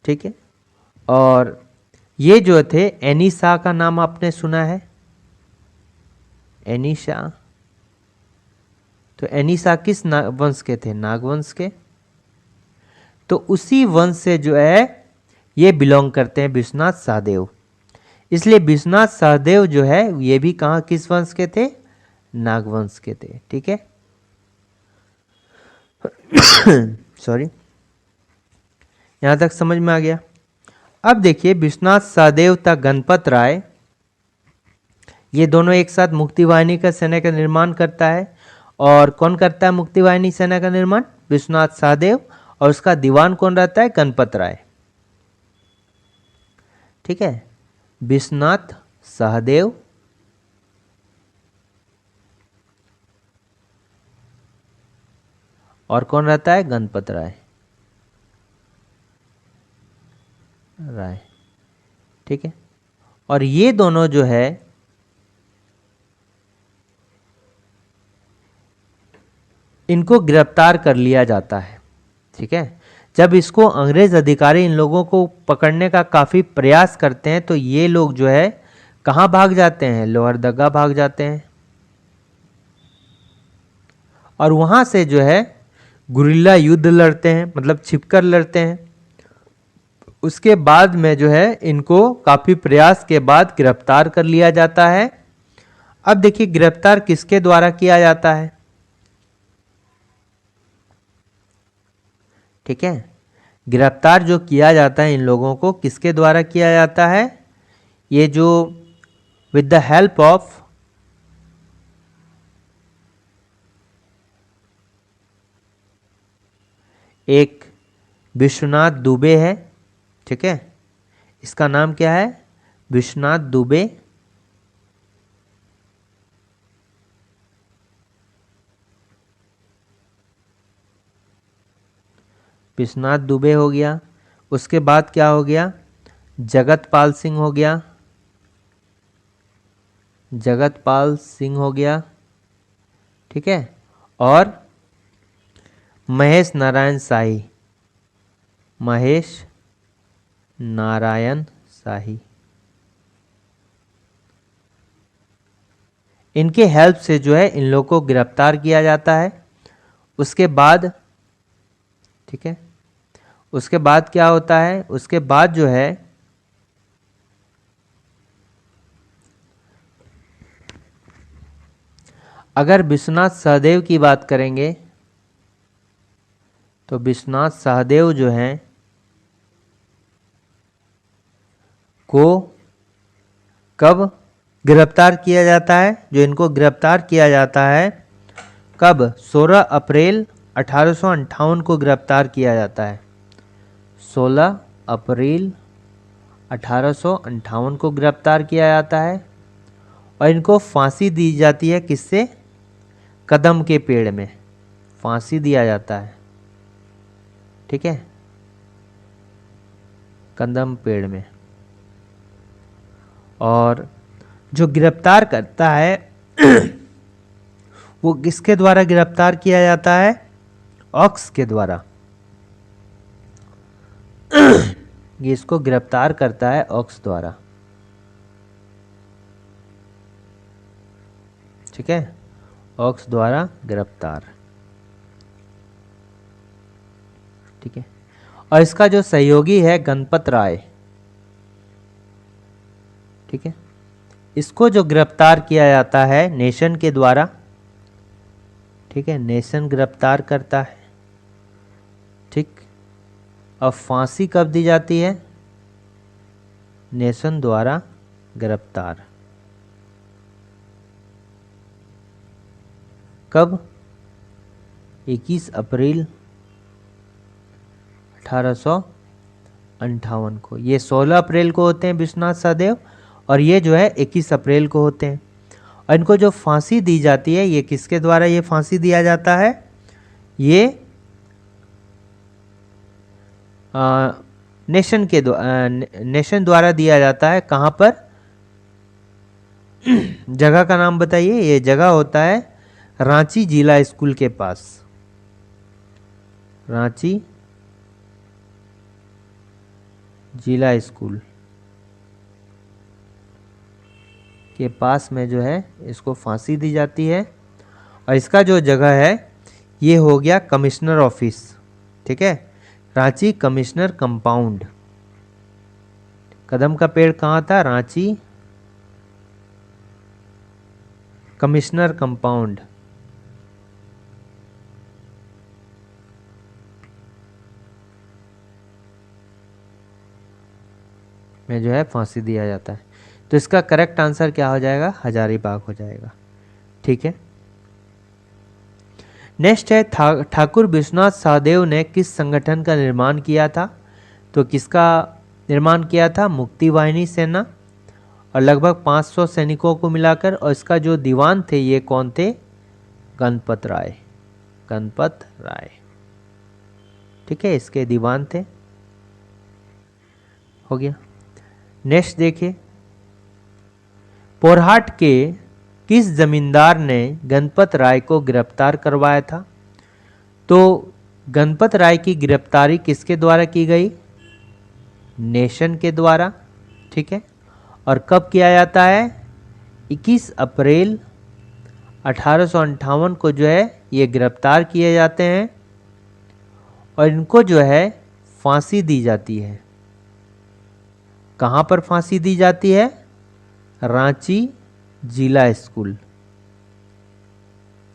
ठीक है, और ये जो थे, एनी शाह का नाम आपने सुना है, एनी शाह। तो एनी शाह किस वंश के थे, नागवंश के। तो उसी वंश से जो है ये बिलोंग करते हैं विश्वनाथ सहदेव, इसलिए विश्वनाथ सहदेव जो है ये भी कहाँ, किस वंश के थे, नागवंश के थे। ठीक है, सॉरी, यहां तक समझ में आ गया। अब देखिए, विश्वनाथ सहदेव तथा गणपत राय, ये दोनों एक साथ मुक्ति वाहिनी का सेना का निर्माण करता है। और कौन करता है मुक्ति वाहिनी सेना का निर्माण? विश्वनाथ सहदेव। और उसका दीवान कौन रहता है? गणपत राय। ठीक है, विश्वनाथ सहदेव और कौन रहता है? गणपत राय। ठीक है, और ये दोनों जो है इनको गिरफ्तार कर लिया जाता है। ठीक है, जब इसको अंग्रेज अधिकारी इन लोगों को पकड़ने का काफी प्रयास करते हैं तो ये लोग जो है कहाँ भाग जाते हैं? लोहरदगा भाग जाते हैं। और वहां से जो है गुरिल्ला युद्ध लड़ते हैं, मतलब छिपकर लड़ते हैं। उसके बाद में जो है इनको काफी प्रयास के बाद गिरफ्तार कर लिया जाता है। अब देखिए गिरफ्तार किसके द्वारा किया जाता है? ठीक है, गिरफ्तार जो किया जाता है इन लोगों को किसके द्वारा किया जाता है? ये जो विद द हेल्प ऑफ एक विश्वनाथ दुबे है। ठीक है, इसका नाम क्या है? विश्वनाथ दुबे। विश्वनाथ दुबे हो गया। उसके बाद क्या हो गया? जगतपाल सिंह हो गया। जगतपाल सिंह हो गया। ठीक है, और महेश नारायण शाही। महेश नारायण शाही, इनके हेल्प से जो है इन लोगों को गिरफ्तार किया जाता है। उसके बाद ठीक है, उसके बाद क्या होता है? उसके बाद जो है अगर विश्वनाथ सहदेव की बात करेंगे तो विश्वनाथ सहदेव जो हैं को कब गिरफ्तार किया जाता है? जो इनको गिरफ्तार किया जाता है कब? 16 अप्रैल 1858 को गिरफ्तार किया जाता है। 16 अप्रैल 1858 को गिरफ्तार किया जाता है और इनको फांसी दी जाती है। किससे? कदम के पेड़ में फांसी दिया जाता है। ठीक है, कदम पेड़ में। और जो गिरफ्तार करता है वो किसके द्वारा गिरफ्तार किया जाता है? ऑक्स के द्वारा। ये इसको गिरफ्तार करता है ऑक्स द्वारा। ठीक है, ऑक्स द्वारा गिरफ्तार। ठीक है, और इसका जो सहयोगी है गणपत राय। ठीक है, इसको जो गिरफ्तार किया जाता है नेशन के द्वारा। ठीक है, नेशन गिरफ्तार करता है। ठीक, अब फांसी कब दी जाती है? नेशन द्वारा गिरफ्तार। कब? 21 अप्रैल 1858 को। ये 16 अप्रैल को होते हैं विश्वनाथ सहदेव और ये जो है 21 अप्रैल को होते हैं। और इनको जो फांसी दी जाती है ये किसके द्वारा ये फांसी दिया जाता है? ये नेशन द्वारा दिया जाता है। कहाँ पर? जगह का नाम बताइए। ये जगह होता है रांची जिला स्कूल के पास। रांची जिला स्कूल के पास में जो है इसको फांसी दी जाती है। और इसका जो जगह है ये हो गया कमिश्नर ऑफिस। ठीक है, रांची कमिश्नर कंपाउंड। कदम का पेड़ कहाँ था? रांची कमिश्नर कंपाउंड में जो है फांसी दिया जाता है। तो इसका करेक्ट आंसर क्या हो जाएगा? हजारीबाग हो जाएगा। ठीक है, नेक्स्ट है ठाकुर विश्वनाथ सहदेव ने किस संगठन का निर्माण किया था? तो किसका निर्माण किया था? मुक्ति वाहिनी सेना, और लगभग 500 सैनिकों को मिलाकर। और इसका जो दीवान थे ये कौन थे? गणपत राय। गणपत राय, ठीक है, इसके दीवान थे। हो गया। नेक्स्ट देखिए, पोरहाट के किस जमींदार ने गणपत राय को गिरफ्तार करवाया था? तो गणपत राय की गिरफ्तारी किसके द्वारा की गई? नेशन के द्वारा, ठीक है। और कब किया जाता है? 21 अप्रैल 1858 को जो है ये गिरफ्तार किए जाते हैं और इनको जो है फांसी दी जाती है। कहाँ पर फांसी दी जाती है? रांची जिला स्कूल।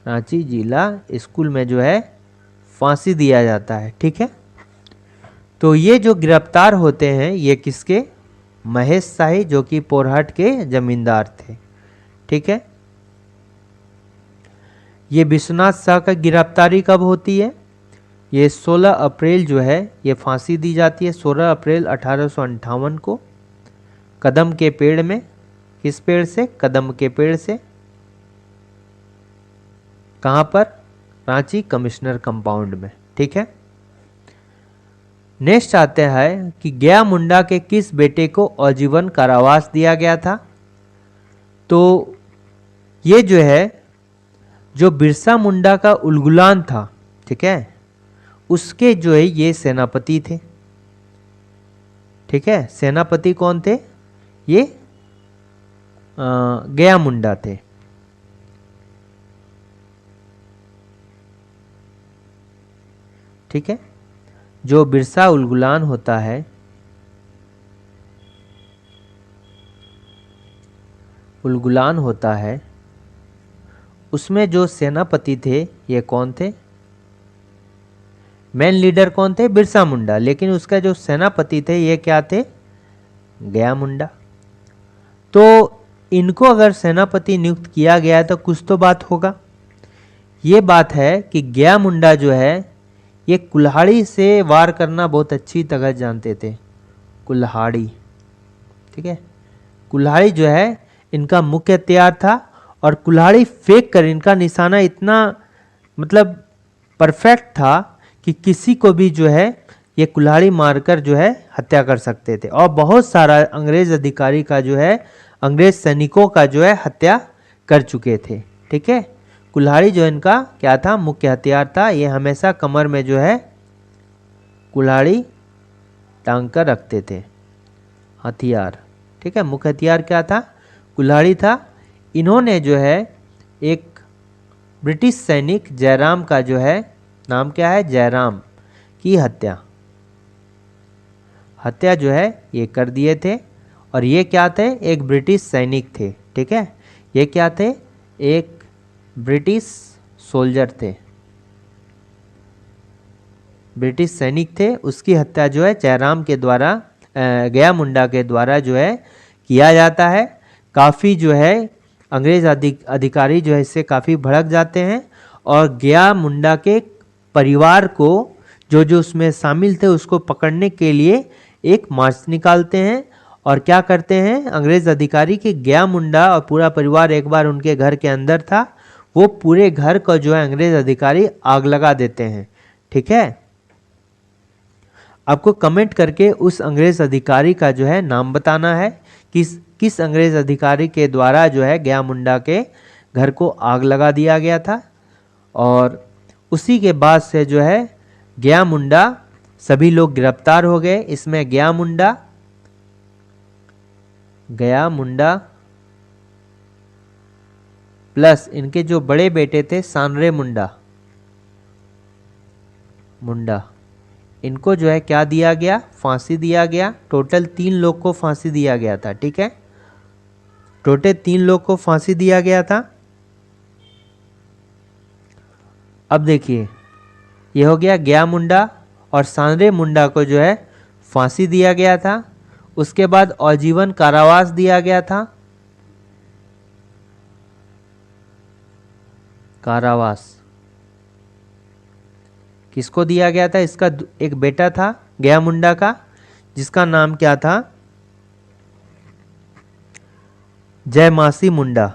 रांची जिला स्कूल में जो है फांसी दिया जाता है, ठीक है। तो ये जो गिरफ्तार होते हैं ये किसके? महेश शाही, जो कि पोरहट के जमींदार थे, ठीक है। ये विश्वनाथ शाह का गिरफ्तारी कब होती है? ये 16 अप्रैल जो है ये फांसी दी जाती है, 16 अप्रैल 1858 को, कदम के पेड़ में। किस पेड़ से? कदम के पेड़ से। कहां पर? रांची कमिश्नर कंपाउंड में, ठीक है। नेक्स्ट आते हैं कि गया मुंडा के किस बेटे को आजीवन कारावास दिया गया था? तो ये जो है जो बिरसा मुंडा का उलगुलान था, ठीक है, उसके जो है ये सेनापति थे, ठीक है। सेनापति कौन थे? ये गया मुंडा थे, ठीक है। जो बिरसा उलगुलान होता है, उलगुलान होता है, उसमें जो सेनापति थे ये कौन थे? मेन लीडर कौन थे? बिरसा मुंडा, लेकिन उसका जो सेनापति थे ये क्या थे? गया मुंडा। तो इनको अगर सेनापति नियुक्त किया गया है तो कुछ तो बात होगा। ये बात है कि गया मुंडा जो है ये कुल्हाड़ी से वार करना बहुत अच्छी तरह जानते थे। कुल्हाड़ी, ठीक है। कुल्हाड़ी जो है इनका मुख्य हथियार था और कुल्हाड़ी फेंक कर इनका निशाना इतना मतलब परफेक्ट था कि किसी को भी जो है ये कुल्हाड़ी मारकर जो है हत्या कर सकते थे। और बहुत सारा अंग्रेज अधिकारी का जो है, अंग्रेज सैनिकों का जो है हत्या कर चुके थे, ठीक है। कुल्हाड़ी जो इनका क्या था? मुख्य हथियार था। ये हमेशा कमर में जो है कुल्हाड़ी टांग कर रखते थे, हथियार, ठीक है। मुख्य हथियार क्या था? कुल्हाड़ी था। इन्होंने जो है एक ब्रिटिश सैनिक जयराम का जो है, नाम क्या है? जयराम की हत्या जो है ये कर दिए थे। और ये क्या थे? एक ब्रिटिश सैनिक थे, ठीक है। ये क्या थे? एक ब्रिटिश सोल्जर थे, ब्रिटिश सैनिक थे। उसकी हत्या जो है जयराम के द्वारा, गया मुंडा के द्वारा जो है किया जाता है। काफ़ी जो है अंग्रेज अधिकारी जो है इससे काफ़ी भड़क जाते हैं और गया मुंडा के परिवार को, जो जो उसमें शामिल थे, उसको पकड़ने के लिए एक मार्च निकालते हैं। और क्या करते हैं अंग्रेज अधिकारी कि गया मुंडा और पूरा परिवार एक बार उनके घर के अंदर था, वो पूरे घर को जो है अंग्रेज अधिकारी आग लगा देते हैं, ठीक है। आपको कमेंट करके उस अंग्रेज अधिकारी का जो है नाम बताना है, किस अंग्रेज अधिकारी के द्वारा जो है गया मुंडा के घर को आग लगा दिया गया था। और उसी के बाद से जो है गया मुंडा, सभी लोग गिरफ्तार हो गए। इसमें गया मुंडा प्लस इनके जो बड़े बेटे थे सानरे मुंडा, इनको जो है क्या दिया गया? फांसी दिया गया। टोटल 3 लोग को फांसी दिया गया था, ठीक है। टोटल 3 लोग को फांसी दिया गया था। अब देखिए, ये हो गया गया मुंडा और सानरे मुंडा को जो है फांसी दिया गया था। उसके बाद आजीवन कारावास दिया गया था। कारावास, किसको दिया गया था? इसका एक बेटा था गया मुंडा का, जिसका नाम क्या था? जयमासी मुंडा।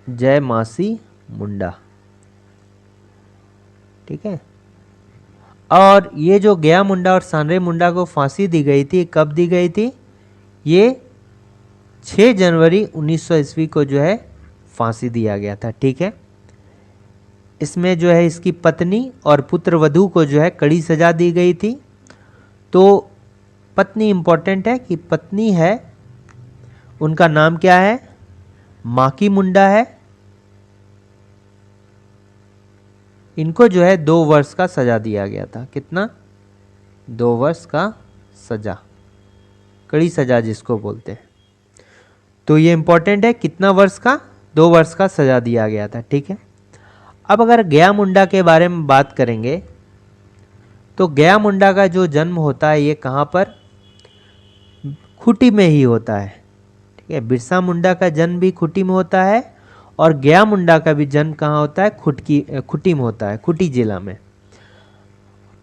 जयमासी मुंडा, ठीक है। और ये जो गया मुंडा और सांडरे मुंडा को फांसी दी गई थी, कब दी गई थी? ये 6 जनवरी 1900 ईस्वी को जो है फांसी दिया गया था, ठीक है। इसमें जो है इसकी पत्नी और पुत्र वधू को जो है कड़ी सजा दी गई थी। तो पत्नी इंपॉर्टेंट है कि पत्नी है, उनका नाम क्या है? माकी मुंडा है। इनको जो है 2 वर्ष का सजा दिया गया था। कितना? 2 वर्ष का सजा, कड़ी सजा जिसको बोलते हैं। तो ये इंपॉर्टेंट है, कितना वर्ष का? 2 वर्ष का सजा दिया गया था, ठीक है। अब अगर गया मुंडा के बारे में बात करेंगे तो गया मुंडा का जो जन्म होता है ये कहाँ पर? खूंटी में ही होता है, ठीक है। बिरसा मुंडा का जन्म भी खूंटी में होता है और गया मुंडा का भी जन्म कहाँ होता है? खूंटी में होता है, खूंटी जिला में।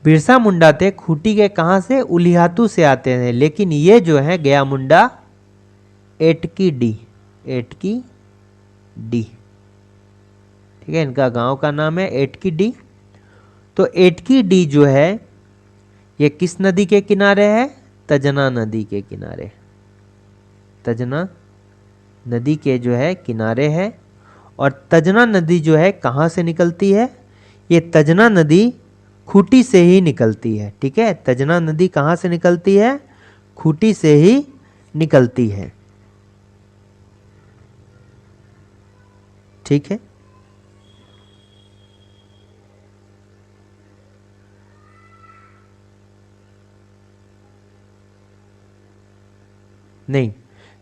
बिरसा मुंडा थे खूंटी के कहाँ से? उलिहातू से आते हैं, लेकिन ये जो है गया मुंडा एटकी डी, ठीक है। इनका गांव का नाम है एटकी डी। तो एटकी डी जो है ये किस नदी के किनारे है? तजना नदी के किनारे, तजना नदी के जो है किनारे है। और तजना नदी जो है कहाँ से निकलती है? ये तजना नदी खूंटी से ही निकलती है, ठीक है। तजना नदी कहाँ से निकलती है? खूंटी से ही निकलती है, ठीक है। नहीं,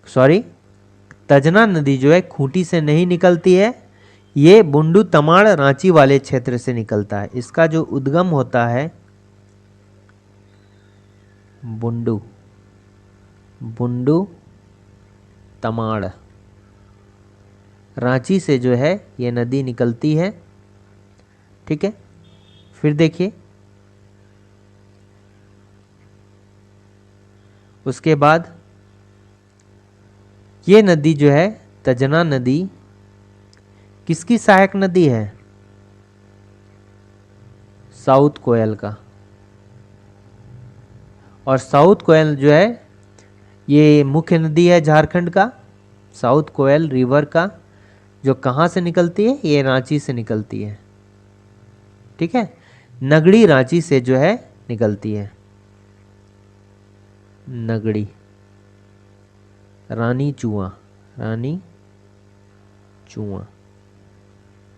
सॉरी, तजना नदी जो है खूंटी से नहीं निकलती है, ये बुंडू तमाड़ रांची वाले क्षेत्र से निकलता है। इसका जो उद्गम होता है बुंडू तमाड़ रांची से जो है ये नदी निकलती है, ठीक है। फिर देखिए उसके बाद ये नदी जो है तजना नदी किसकी सहायक नदी है? साउथ कोयल का। और साउथ कोयल जो है ये मुख्य नदी है झारखंड का। साउथ कोयल रिवर का जो कहाँ से निकलती है? ये रांची से निकलती है, ठीक है। नगड़ी रांची से जो है निकलती है, नगड़ी, रानी चुआ,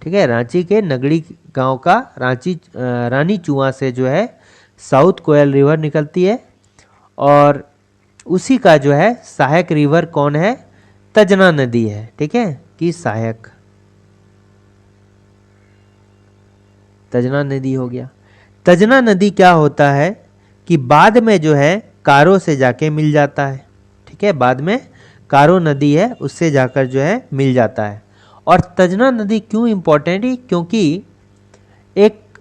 ठीक है। रांची के नगड़ी गांव का रानी चुआ से जो है साउथ कोयल रिवर निकलती है। और उसी का जो है सहायक रिवर कौन है? तजना नदी है, ठीक है, कि सहायक तजना नदी हो गया। तजना नदी क्या होता है कि बाद में जो है कारो से जाके मिल जाता है, ठीक है। बाद में कारो नदी है उससे जाकर जो है मिल जाता है। और तजना नदी क्यों इंपॉर्टेंट है? क्योंकि एक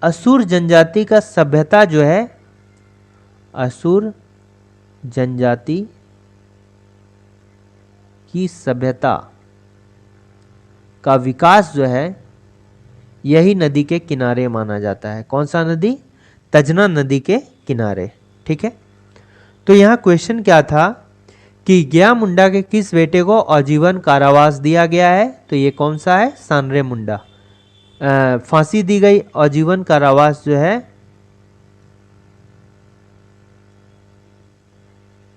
असुर जनजाति का सभ्यता जो है, असुर जनजाति की सभ्यता का विकास जो है यही नदी के किनारे माना जाता है। कौन सा नदी? तजना नदी के किनारे, ठीक है। तो यहाँ क्वेश्चन क्या था कि गया मुंडा के किस बेटे को आजीवन कारावास दिया गया है? तो ये कौन सा है? सांडरे मुंडा। फांसी दी गई, आजीवन कारावास जो है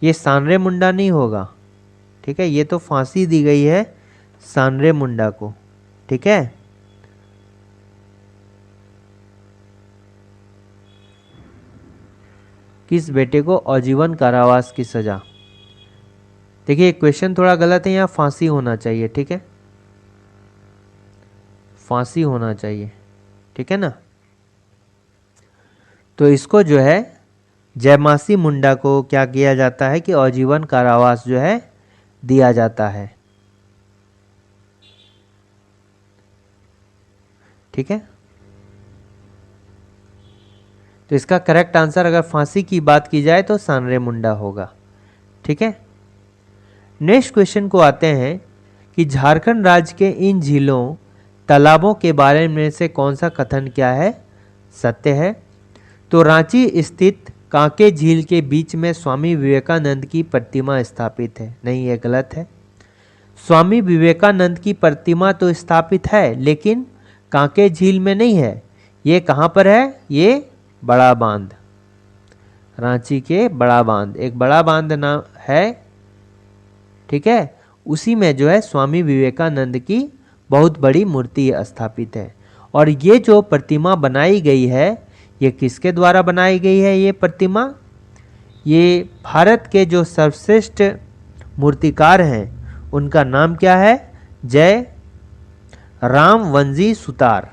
ये सांडरे मुंडा नहीं होगा, ठीक है। ये तो फांसी दी गई है सांडरे मुंडा को, ठीक है। किस बेटे को आजीवन कारावास की सजा? देखिए क्वेश्चन थोड़ा गलत है, यहाँ फांसी होना चाहिए, ठीक है, फांसी होना चाहिए, ठीक है ना। तो इसको जो है जयमासी मुंडा को क्या किया जाता है कि आजीवन कारावास जो है दिया जाता है। ठीक है, तो इसका करेक्ट आंसर अगर फांसी की बात की जाए तो सांवरेमुंडा होगा। ठीक है, नेक्स्ट क्वेश्चन को आते हैं कि झारखंड राज्य के इन झीलों तालाबों के बारे में से कौन सा कथन क्या है, सत्य है। तो रांची स्थित कांके झील के बीच में स्वामी विवेकानंद की प्रतिमा स्थापित है, नहीं, ये गलत है। स्वामी विवेकानंद की प्रतिमा तो स्थापित है लेकिन कांके झील में नहीं है। ये कहाँ पर है, ये बड़ा बांध, रांची के बड़ा बांध, एक बड़ा बांध नाम है। ठीक है, उसी में जो है स्वामी विवेकानंद की बहुत बड़ी मूर्ति स्थापित है। और ये जो प्रतिमा बनाई गई है, ये किसके द्वारा बनाई गई है ये प्रतिमा? ये भारत के जो सर्वश्रेष्ठ मूर्तिकार हैं उनका नाम क्या है? जय रामवंजी सुतार,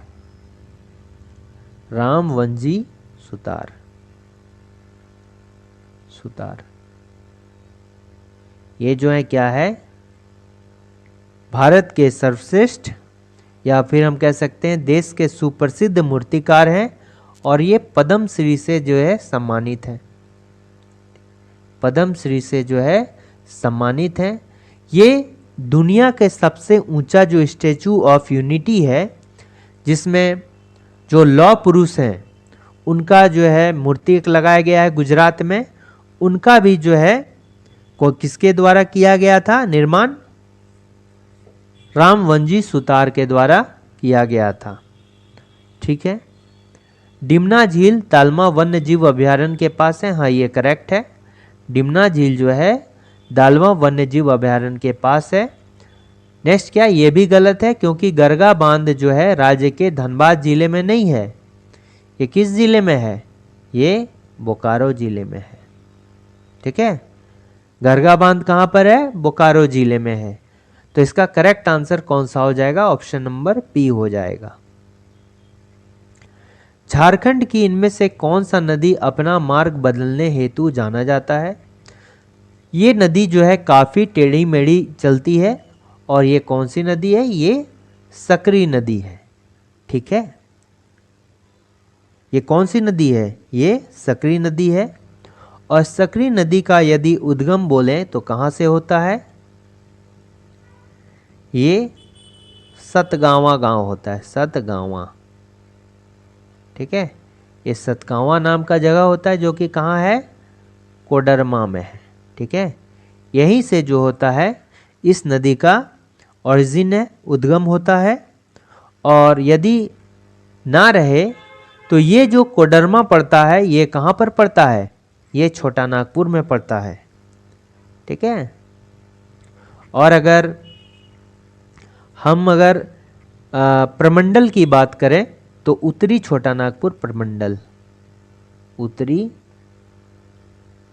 रामवंजी सुतार, सुतार। ये जो है क्या है, भारत के सर्वश्रेष्ठ या फिर हम कह सकते हैं देश के सुप्रसिद्ध मूर्तिकार हैं और ये पद्म श्री से जो है सम्मानित हैं, पद्म श्री से जो है सम्मानित हैं। ये दुनिया के सबसे ऊंचा जो स्टैचू ऑफ यूनिटी है, जिसमें जो लौह पुरुष हैं उनका जो है मूर्ति लगाया गया है गुजरात में, उनका भी जो है को किसके द्वारा किया गया था निर्माण? रामवंजी सुतार के द्वारा किया गया था। ठीक है, डिमना झील तालमा वन्य जीव अभयारण्य के पास है, हाँ ये करेक्ट है। डिमना झील जो है दालवा वन्य जीव अभयारण्य के पास है। नेक्स्ट क्या, ये भी गलत है क्योंकि गरगा बांध जो है राज्य के धनबाद जिले में नहीं है। ये किस जिले में है? ये बोकारो जिले में है। ठीक है, गरगा बांध कहां पर है? बोकारो जिले में है। तो इसका करेक्ट आंसर कौन सा हो जाएगा? ऑप्शन नंबर बी हो जाएगा। झारखंड की इनमें से कौन सा नदी अपना मार्ग बदलने हेतु जाना जाता है? ये नदी जो है काफी टेढ़ी मेढ़ी चलती है और ये कौन सी नदी है? ये सकरी नदी है। ठीक है, ये कौन सी नदी है? ये सकरी नदी है। और सकरी नदी का यदि उद्गम बोलें तो कहां से होता है? ये सतगावा गांव होता है, सतगावा। ठीक है, ये सतगावा नाम का जगह होता है जो कि कहाँ है? कोडरमा में है। ठीक है, यहीं से जो होता है इस नदी का ओरिजिन है, उद्गम होता है। और यदि ना रहे तो ये जो कोडरमा पड़ता है ये कहाँ पर पड़ता है? ये छोटा नागपुर में पड़ता है। ठीक है, और अगर हम प्रमंडल की बात करें तो उत्तरी छोटा नागपुर प्रमंडल, उत्तरी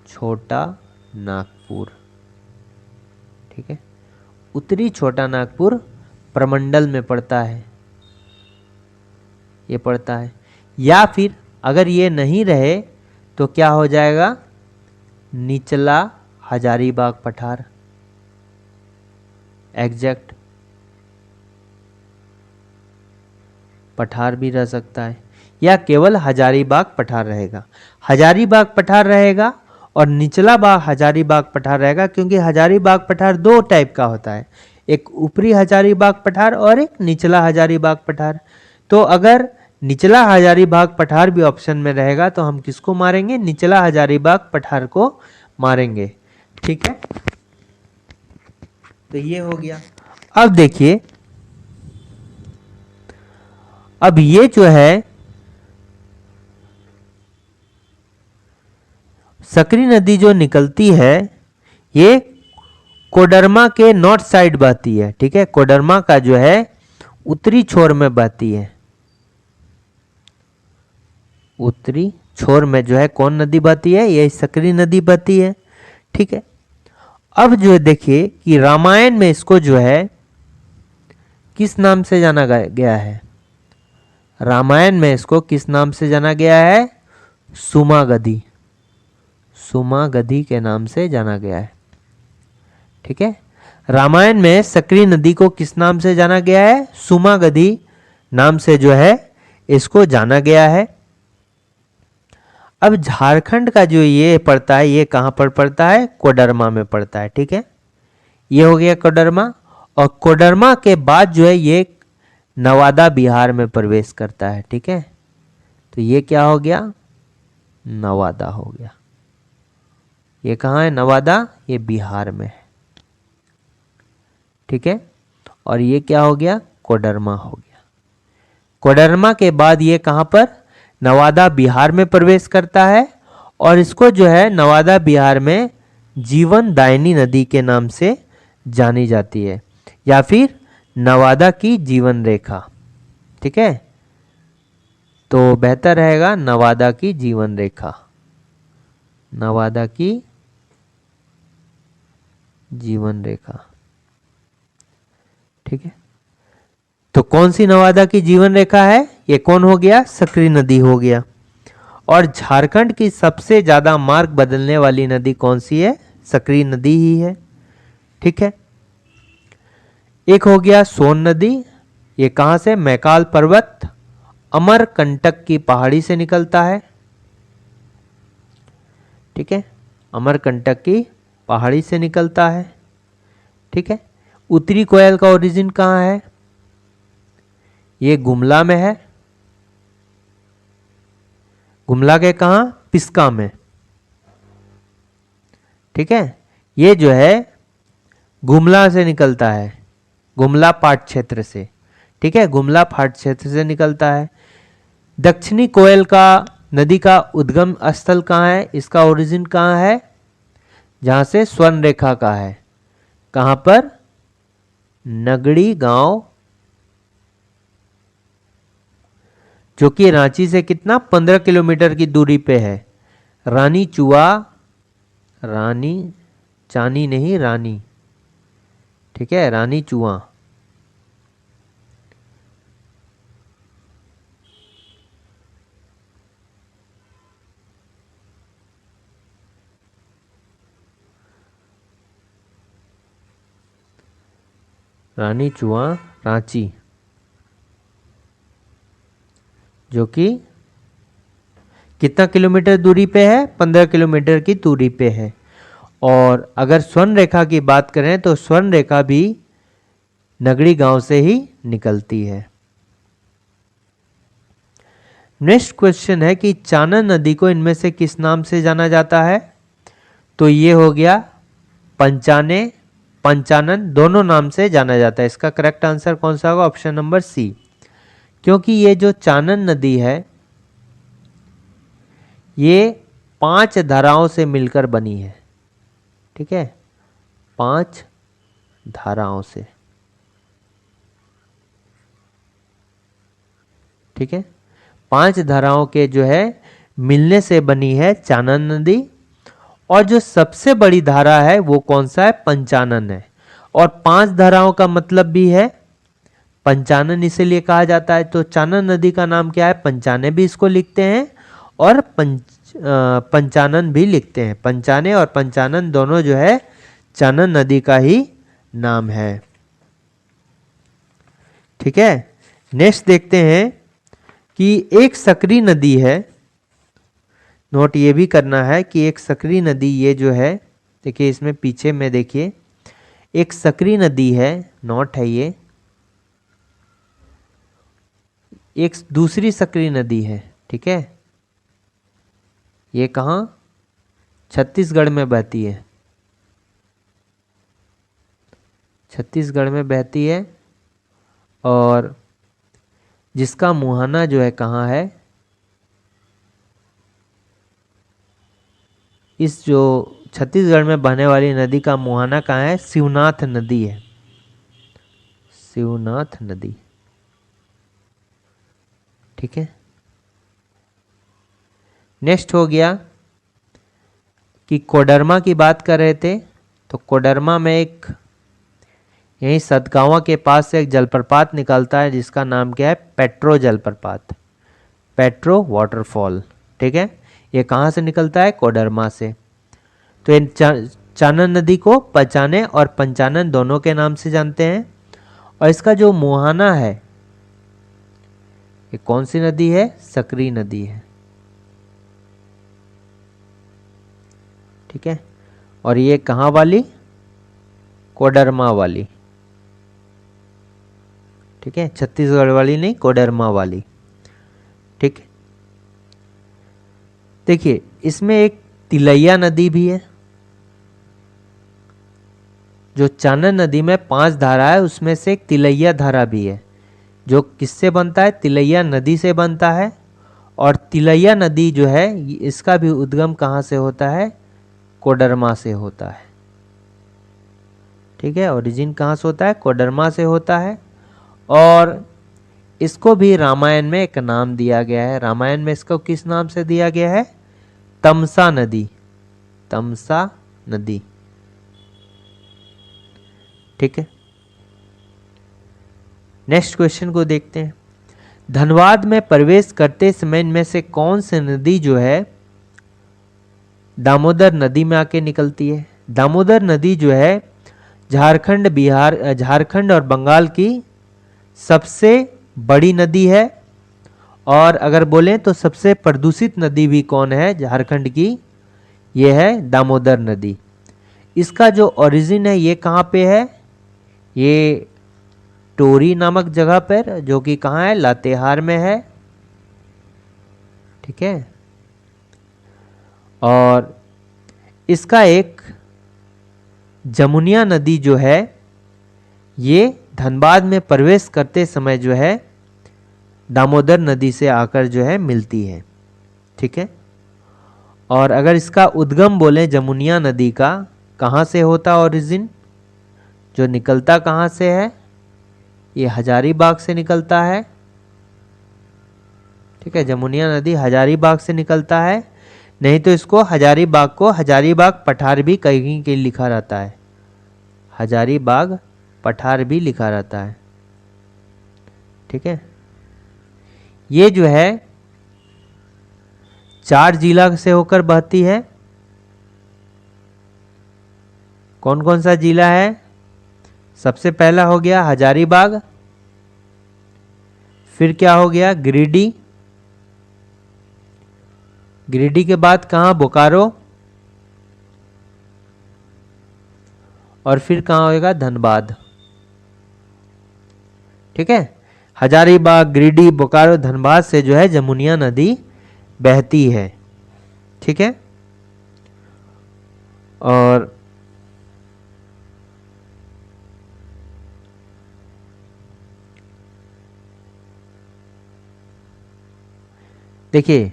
छोटा नागपुर। ठीक है, उत्तरी छोटा नागपुर प्रमंडल में पड़ता है, ये पड़ता है। या फिर अगर ये नहीं रहे तो क्या हो जाएगा? निचला हजारीबाग पठार, एग्जैक्ट पठार भी रह सकता है, या केवल हजारीबाग पठार रहेगा। हजारीबाग पठार रहेगा और निचला बाग हजारीबाग पठार रहेगा, क्योंकि हजारीबाग पठार दो टाइप का होता है, एक ऊपरी हजारीबाग पठार और एक निचला हजारीबाग पठार। तो अगर निचला हजारीबाग पठार भी ऑप्शन में रहेगा तो हम किसको मारेंगे? निचला हजारीबाग पठार को मारेंगे। ठीक है, तो ये हो गया। अब देखिए, अब ये जो है सकरी नदी जो निकलती है ये कोडरमा के नॉर्थ साइड बहती है। ठीक है, कोडरमा का जो है उत्तरी छोर में बहती है। उत्तरी छोर में जो है कौन नदी बहती है? ये सकरी नदी बहती है। ठीक है, अब जो है देखिए कि रामायण में इसको जो है किस नाम से जाना गया है? रामायण में इसको किस नाम से जाना गया है? सुमागधी, सुमागधी के नाम से जाना गया है। ठीक है, रामायण में सकरी नदी को किस नाम से जाना गया है? सुमागधी नाम से जो है इसको जाना गया है। अब झारखंड का जो ये पड़ता है, ये कहाँ पर पड़ता है? कोडरमा में पड़ता है। ठीक है, ये हो गया कोडरमा। और कोडरमा के बाद जो है ये नवादा बिहार में प्रवेश करता है। ठीक है, तो ये क्या हो गया? नवादा हो गया। ये कहाँ है? नवादा, ये बिहार में है। ठीक है, और ये क्या हो गया? कोडरमा हो गया। कोडरमा के बाद ये कहाँ पर? नवादा बिहार में प्रवेश करता है, और इसको जो है नवादा बिहार में जीवन दायिनी नदी के नाम से जानी जाती है, या फिर नवादा की जीवन रेखा। ठीक है, तो बेहतर रहेगा नवादा की जीवन रेखा, नवादा की जीवन रेखा। ठीक है, तो कौन सी नवादा की जीवन रेखा है? ये कौन हो गया? सकरी नदी हो गया। और झारखंड की सबसे ज्यादा मार्ग बदलने वाली नदी कौन सी है? सकरी नदी ही है। ठीक है, एक हो गया सोन नदी। ये कहां से? मैकाल पर्वत अमरकंटक की पहाड़ी से निकलता है। ठीक है, अमरकंटक की पहाड़ी से निकलता है। ठीक है, उत्तरी कोयल का ओरिजिन कहाँ है? ये गुमला में है। गुमला के कहाँ? पिस्का में। ठीक है, ये जो है गुमला से निकलता है, गुमला पाट क्षेत्र से। ठीक है, गुमला पाट क्षेत्र से निकलता है। दक्षिणी कोयल का नदी का उद्गम स्थल कहाँ है? इसका ओरिजिन कहाँ है? जहां से स्वर्ण रेखा का है। कहां पर? नगड़ी गांव, जो कि रांची से कितना? 15 किलोमीटर की दूरी पे है। रानी चुआ, रानी चानी नहीं, रानी। ठीक है, रानी चुआ। रानी चुआ, रांची, जो कि कितना किलोमीटर दूरी पे है? 15 किलोमीटर की दूरी पे है। और अगर स्वर्ण रेखा की बात करें तो स्वर्ण रेखा भी नगड़ी गांव से ही निकलती है। नेक्स्ट क्वेश्चन है कि चानन नदी को इनमें से किस नाम से जाना जाता है? तो ये हो गया पंचाने, पंचानन, दोनों नाम से जाना जाता है। इसका करेक्ट आंसर कौन सा होगा? Option number C. क्योंकि ये जो चानन नदी है ये 5 धाराओं से मिलकर बनी है। ठीक है, 5 धाराओं से। ठीक है, 5 धाराओं के जो है मिलने से बनी है चानन नदी। और जो सबसे बड़ी धारा है वो कौन सा है? पंचानन है। और 5 धाराओं का मतलब भी है पंचानन, इसीलिए कहा जाता है। तो चानन नदी का नाम क्या है? पंचाने भी इसको लिखते हैं और पंचानन भी लिखते हैं। पंचाने और पंचानन दोनों जो है चानन नदी का ही नाम है। ठीक है, नेक्स्ट देखते हैं कि एक सकरी नदी है। नोट ये भी करना है कि एक सकरी नदी, ये जो है देखिए इसमें पीछे में देखिए एक सकरी नदी है, नोट है ये। एक दूसरी सकरी नदी है। ठीक है, ये कहाँ? छत्तीसगढ़ में बहती है। छत्तीसगढ़ में बहती है, और जिसका मुहाना जो है कहाँ है? इस जो छत्तीसगढ़ में बहने वाली नदी का मुहाना कहाँ है? शिवनाथ नदी है, शिवनाथ नदी। ठीक है, नेक्स्ट हो गया कि कोडरमा की बात कर रहे थे। तो कोडरमा में एक यहीं सतगावा के पास से एक जलप्रपात निकलता है जिसका नाम क्या है? पेट्रो जलप्रपात, पेट्रो वाटरफॉल। ठीक है, ये कहाँ से निकलता है? कोडरमा से। तो इन चानन नदी को पचाने और पंचानन दोनों के नाम से जानते हैं। और इसका जो मुहाना है ये कौन सी नदी है? सकरी नदी है। ठीक है, और ये कहाँ वाली? कोडरमा वाली। ठीक है, छत्तीसगढ़ वाली नहीं, कोडरमा वाली। ठीक है, देखिए इसमें एक तिलैया नदी भी है। जो चानन नदी में 5 धारा है उसमें से एक तिलैया धारा भी है, जो किससे बनता है? तिलैया नदी से बनता है। और तिलैया नदी जो है इसका भी उद्गम कहाँ से होता है? कोडरमा से होता है। ठीक है, ओरिजिन कहाँ से होता है? कोडरमा से होता है। और इसको भी रामायण में एक नाम दिया गया है। रामायण में इसको किस नाम से दिया गया है? तमसा नदी। तमसा नदी। ठीक है, नेक्स्ट क्वेश्चन को देखते हैं। धनबाद में प्रवेश करते समय इनमें से कौन सी नदी जो है दामोदर नदी में आके निकलती है? दामोदर नदी जो है झारखंड और बंगाल की सबसे बड़ी नदी है। और अगर बोलें तो सबसे प्रदूषित नदी भी कौन है झारखंड की? यह है दामोदर नदी। इसका जो ओरिजिन है ये कहाँ पे है? ये टोरी नामक जगह पर, जो कि कहाँ है? लातेहार में है। ठीक है, और इसका एक जमुनिया नदी जो है ये धनबाद में प्रवेश करते समय जो है दामोदर नदी से आकर जो है मिलती है। ठीक है, और अगर इसका उद्गम बोले जमुनिया नदी का, कहाँ से होता ओरिजिन? जो निकलता कहाँ से है? ये हजारीबाग से निकलता है। ठीक है, जमुनिया नदी हजारीबाग से निकलता है। नहीं तो इसको हजारीबाग पठार भी कहीं के लिखा रहता है। हजारीबाग पठार भी लिखा रहता है। ठीक है, ये जो है 4 जिला से होकर बहती है। कौन कौन सा जिला है? सबसे पहला हो गया हजारीबाग, फिर क्या हो गया? गिरिडीह। गिरिडीह के बाद कहाँ? बोकारो। और फिर कहाँ होएगा? धनबाद। ठीक है, हजारीबाग, गिरिडीह, बोकारो, धनबाद से जो है जमुनिया नदी बहती है। ठीक है, और देखिए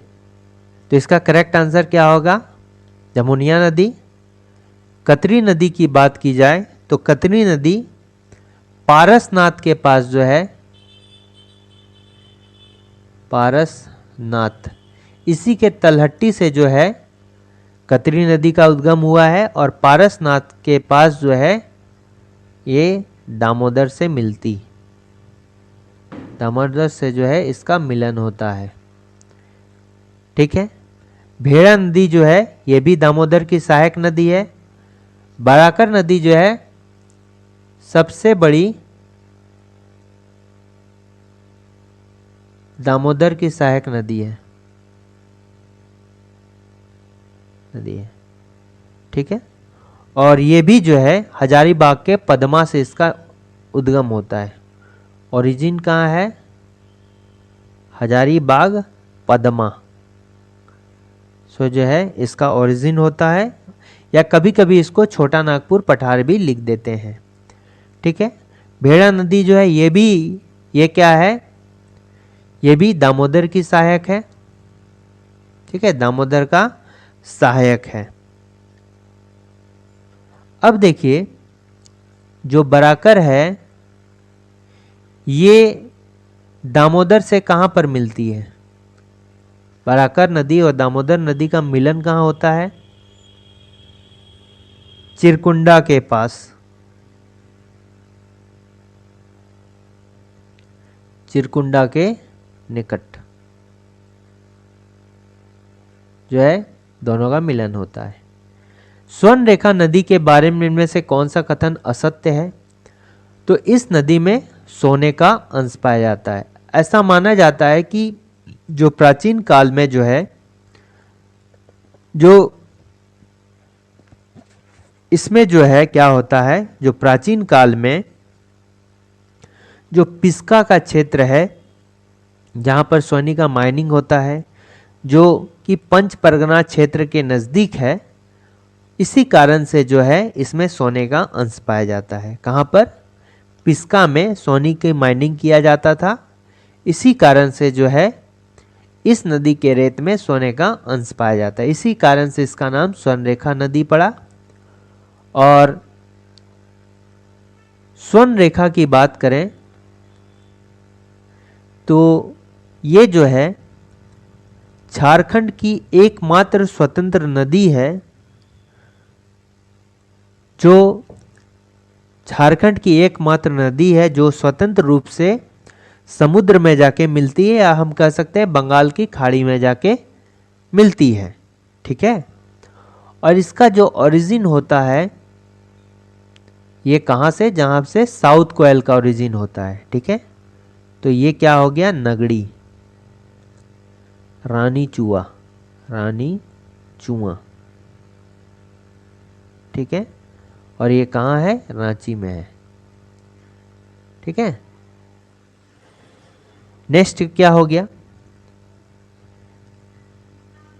तो इसका करेक्ट आंसर क्या होगा? जमुनिया नदी। कतरी नदी की बात की जाए तो कतरी नदी पारसनाथ के पास जो है, पारसनाथ, इसी के तलहट्टी से जो है कतरी नदी का उद्गम हुआ है। और पारसनाथ के पास जो है ये दामोदर से मिलती, दामोदर से जो है इसका मिलन होता है। ठीक है, भेड़ा नदी जो है ये भी दामोदर की सहायक नदी है। बराकर नदी जो है सबसे बड़ी दामोदर की सहायक नदी है। ठीक है, और ये भी जो है हजारीबाग के पद्मा से इसका उद्गम होता है। ओरिजिन कहाँ है? हजारीबाग, पद्मा। सो जो है इसका ओरिजिन होता है, या कभी कभी इसको छोटा नागपुर पठार भी लिख देते हैं। ठीक है, भेड़ा नदी जो है ये क्या है? ये भी दामोदर की सहायक है। ठीक है, दामोदर का सहायक है। अब देखिए जो बराकर है ये दामोदर से कहां पर मिलती है? बराकर नदी और दामोदर नदी का मिलन कहां होता है? चिरकुंडा के पास। चिरकुंडा के निकट जो है दोनों का मिलन होता है। स्वर्ण रेखा नदी के बारे में इनमें से कौन सा कथन असत्य है? तो इस नदी में सोने का अंश पाया जाता है। ऐसा माना जाता है कि जो प्राचीन काल में जो है, जो इसमें जो है क्या होता है, जो प्राचीन काल में जो पिस्का का क्षेत्र है जहाँ पर सोने का माइनिंग होता है, जो कि पंच परगना क्षेत्र के नज़दीक है, इसी कारण से जो है इसमें सोने का अंश पाया जाता है। कहाँ पर? पिस्का में सोने की माइनिंग किया जाता था, इसी कारण से जो है इस नदी के रेत में सोने का अंश पाया जाता है। इसी कारण से इसका नाम स्वर्णरेखा नदी पड़ा। और स्वर्णरेखा की बात करें तो ये जो है झारखंड की एकमात्र स्वतंत्र नदी है, जो झारखंड की एकमात्र नदी है जो स्वतंत्र रूप से समुद्र में जाके मिलती है, या हम कह सकते हैं बंगाल की खाड़ी में जाके मिलती है। ठीक है। और इसका जो ओरिजिन होता है ये कहाँ से? जहाँ से साउथ कोयल का ओरिजिन होता है। ठीक है। तो ये क्या हो गया? नगड़ी, रानी चुआ, रानी चुआ। ठीक है। और ये कहाँ है? रांची में है। ठीक है। नेक्स्ट क्या हो गया?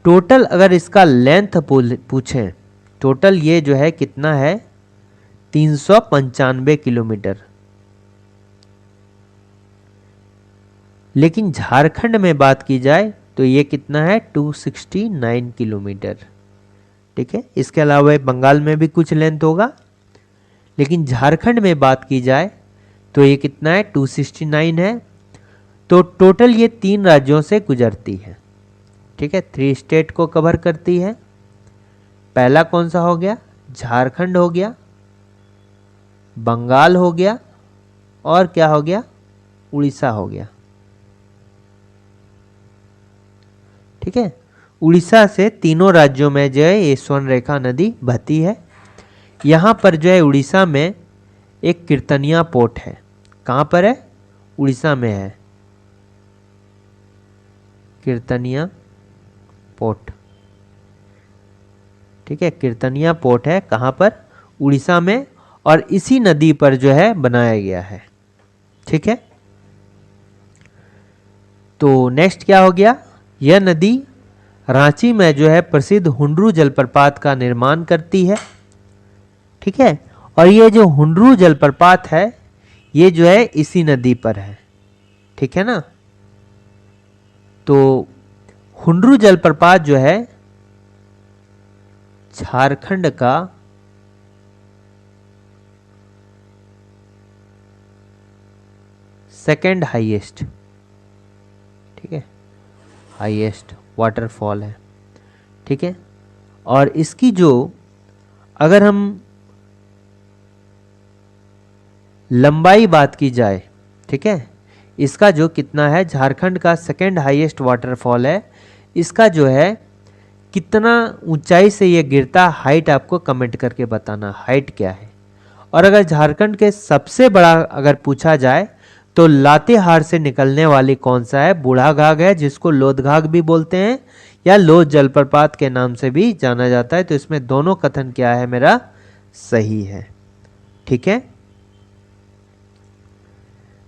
टोटल अगर इसका लेंथ पूछें, टोटल ये जो है कितना है? 395 किलोमीटर। लेकिन झारखंड में बात की जाए तो ये कितना है? 269 किलोमीटर। ठीक है। इसके अलावा बंगाल में भी कुछ लेंथ होगा, लेकिन झारखंड में बात की जाए तो ये कितना है? 269 है। तो टोटल ये 3 राज्यों से गुजरती है। ठीक है। 3 स्टेट को कवर करती है। पहला कौन सा हो गया? झारखंड हो गया, बंगाल हो गया, और क्या हो गया? उड़ीसा हो गया। ठीक है। उड़ीसा से तीनों राज्यों में जो है ये स्वर्णरेखा नदी बहती है। यहाँ पर जो है उड़ीसा में एक कीर्तनिया पोर्ट है। कहाँ पर है? उड़ीसा में है कीर्तनिया पोर्ट। ठीक है। कीर्तनिया पोर्ट है कहाँ पर? उड़ीसा में, और इसी नदी पर जो है बनाया गया है। ठीक है। तो नेक्स्ट क्या हो गया? यह नदी रांची में जो है प्रसिद्ध हुंडरू जलप्रपात का निर्माण करती है। ठीक है। और ये जो हुंडरू जलप्रपात है ये जो है इसी नदी पर है। ठीक है ना। तो हुंडरू जलप्रपात जो है झारखंड का सेकंड हाईएस्ट, ठीक है, हाईएस्ट वाटरफॉल है। ठीक है। और इसकी जो अगर हम लंबाई बात की जाए, ठीक है, इसका जो कितना है, झारखंड का सेकंड हाईएस्ट वाटरफॉल है, इसका जो है कितना ऊंचाई से ये गिरता, हाइट आपको कमेंट करके बताना हाइट क्या है। और अगर झारखंड के सबसे बड़ा अगर पूछा जाए तो लातेहार से निकलने वाली कौन सा है? बूढ़ा घाघ है, जिसको लोदघाघ भी बोलते हैं या लोद जलप्रपात के नाम से भी जाना जाता है। तो इसमें दोनों कथन क्या है मेरा? सही है। ठीक है।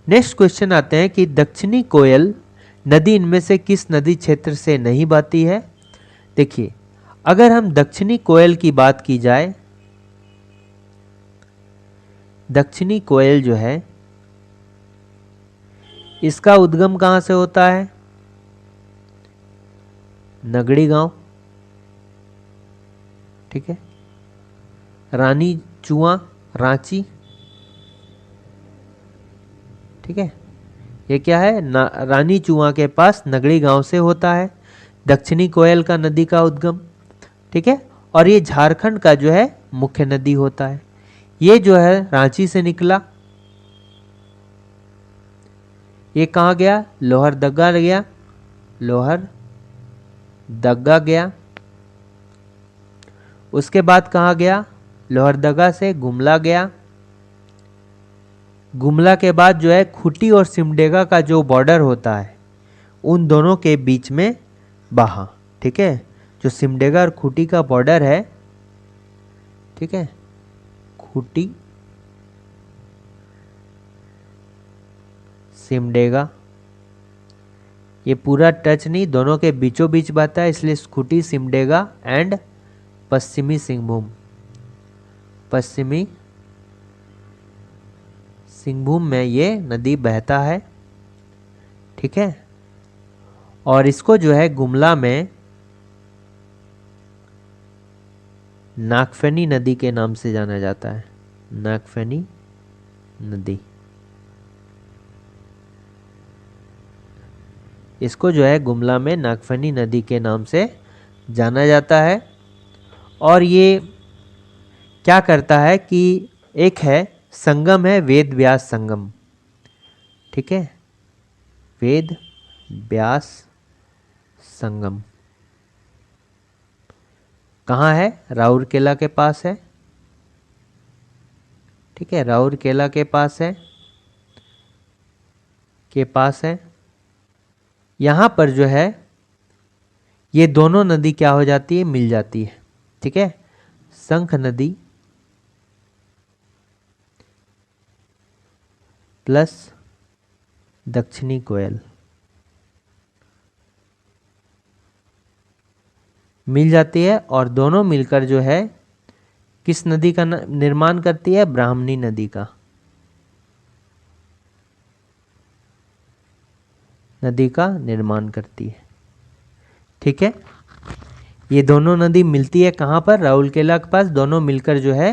नेक्स्ट क्वेश्चन आते हैं कि दक्षिणी कोयल नदी इनमें से किस नदी क्षेत्र से नहीं बहती है? देखिए, अगर हम दक्षिणी कोयल की बात की जाए, दक्षिणी कोयल जो है इसका उद्गम कहां से होता है? नगड़ी गांव। ठीक है। रानी चुआ, रांची। ठीक है। ये क्या है? रानी चुआ के पास नगड़ी गांव से होता है दक्षिणी कोयल का नदी का उद्गम। ठीक है। और ये झारखंड का जो है मुख्य नदी होता है। ये जो है रांची से निकला, ये कहाँ गया? लोहरदगा गया, लोहरदगा गया। उसके बाद कहाँ गया? लोहरदगा से गुमला गया, गुमला के बाद जो है खूंटी और सिमडेगा का जो बॉर्डर होता है उन दोनों के बीच में बहा। ठीक है, जो सिमडेगा और खूंटी का बॉर्डर है, ठीक है, खूंटी सिमडेगा, ये पूरा टच नहीं, दोनों के बीचों बीच बहता है, इसलिए खूंटी सिमडेगा एंड पश्चिमी सिंहभूम, पश्चिमी सिंहभूम में ये नदी बहता है। ठीक है, और इसको जो है गुमला में नागफेनी नदी के नाम से जाना जाता है, नागफेनी नदी। इसको जो है गुमला में नागफनी नदी के नाम से जाना जाता है। और ये क्या करता है कि एक है संगम है वेद व्यास संगम। ठीक है, वेद व्यास संगम कहाँ है? राउरकेला के पास है। ठीक है, राउरकेला के पास है, यहाँ पर जो है ये दोनों नदी क्या हो जाती है? मिल जाती है। ठीक है, शंख नदी प्लस दक्षिणी कोयल मिल जाती है, और दोनों मिलकर जो है किस नदी का निर्माण करती है? ब्राह्मणी नदी का, नदी का निर्माण करती है। ठीक है, ये दोनों नदी मिलती है कहाँ पर? राउरकेला के पास, दोनों मिलकर जो है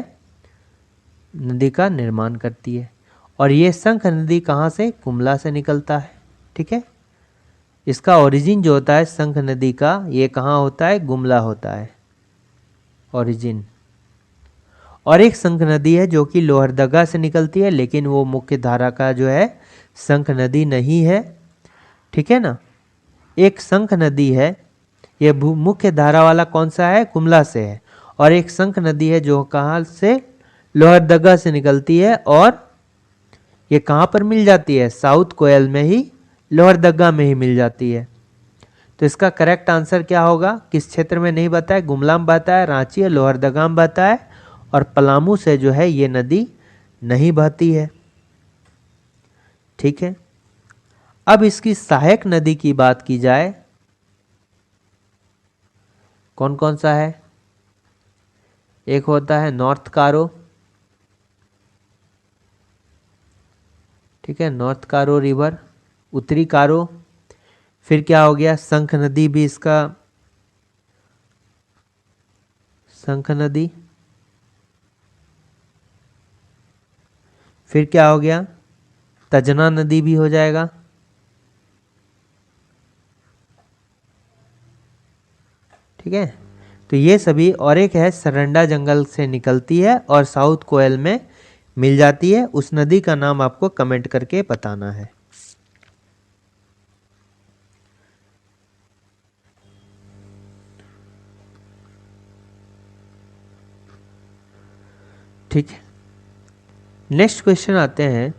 नदी का निर्माण करती है। और ये शंख नदी कहाँ से? गुमला से निकलता है। ठीक है, इसका ओरिजिन जो होता है शंख नदी का, ये कहाँ होता है? गुमला होता है ओरिजिन। और एक शंख नदी है जो कि लोहरदगा से निकलती है, लेकिन वो मुख्य धारा का जो है शंख नदी नहीं है। ठीक है ना, एक शंख नदी है, ये मुख्य धारा वाला कौन सा है? गुमला से है। और एक शंख नदी है जो कहाँ से? लोहरदगा से निकलती है, और ये कहाँ पर मिल जाती है? साउथ कोयल में ही, लोहरदगा में ही मिल जाती है। तो इसका करेक्ट आंसर क्या होगा? किस क्षेत्र में नहीं बहता है? गुमला में बहता है, रांची और लोहरदगा में बहता है, और पलामू से जो है ये नदी नहीं बहती है। ठीक है, अब इसकी सहायक नदी की बात की जाए, कौन कौन सा है? एक होता है नॉर्थ कारो। ठीक है, नॉर्थ कारो रिवर, उत्तरी कारो। फिर क्या हो गया? शंख नदी भी इसका, शंख नदी। फिर क्या हो गया? तजना नदी भी हो जाएगा। ठीक है, तो ये सभी, और एक है सरंडा जंगल से निकलती है और साउथ कोयल में मिल जाती है। उस नदी का नाम आपको कमेंट करके बताना है। ठीक है, नेक्स्ट क्वेश्चन आते हैं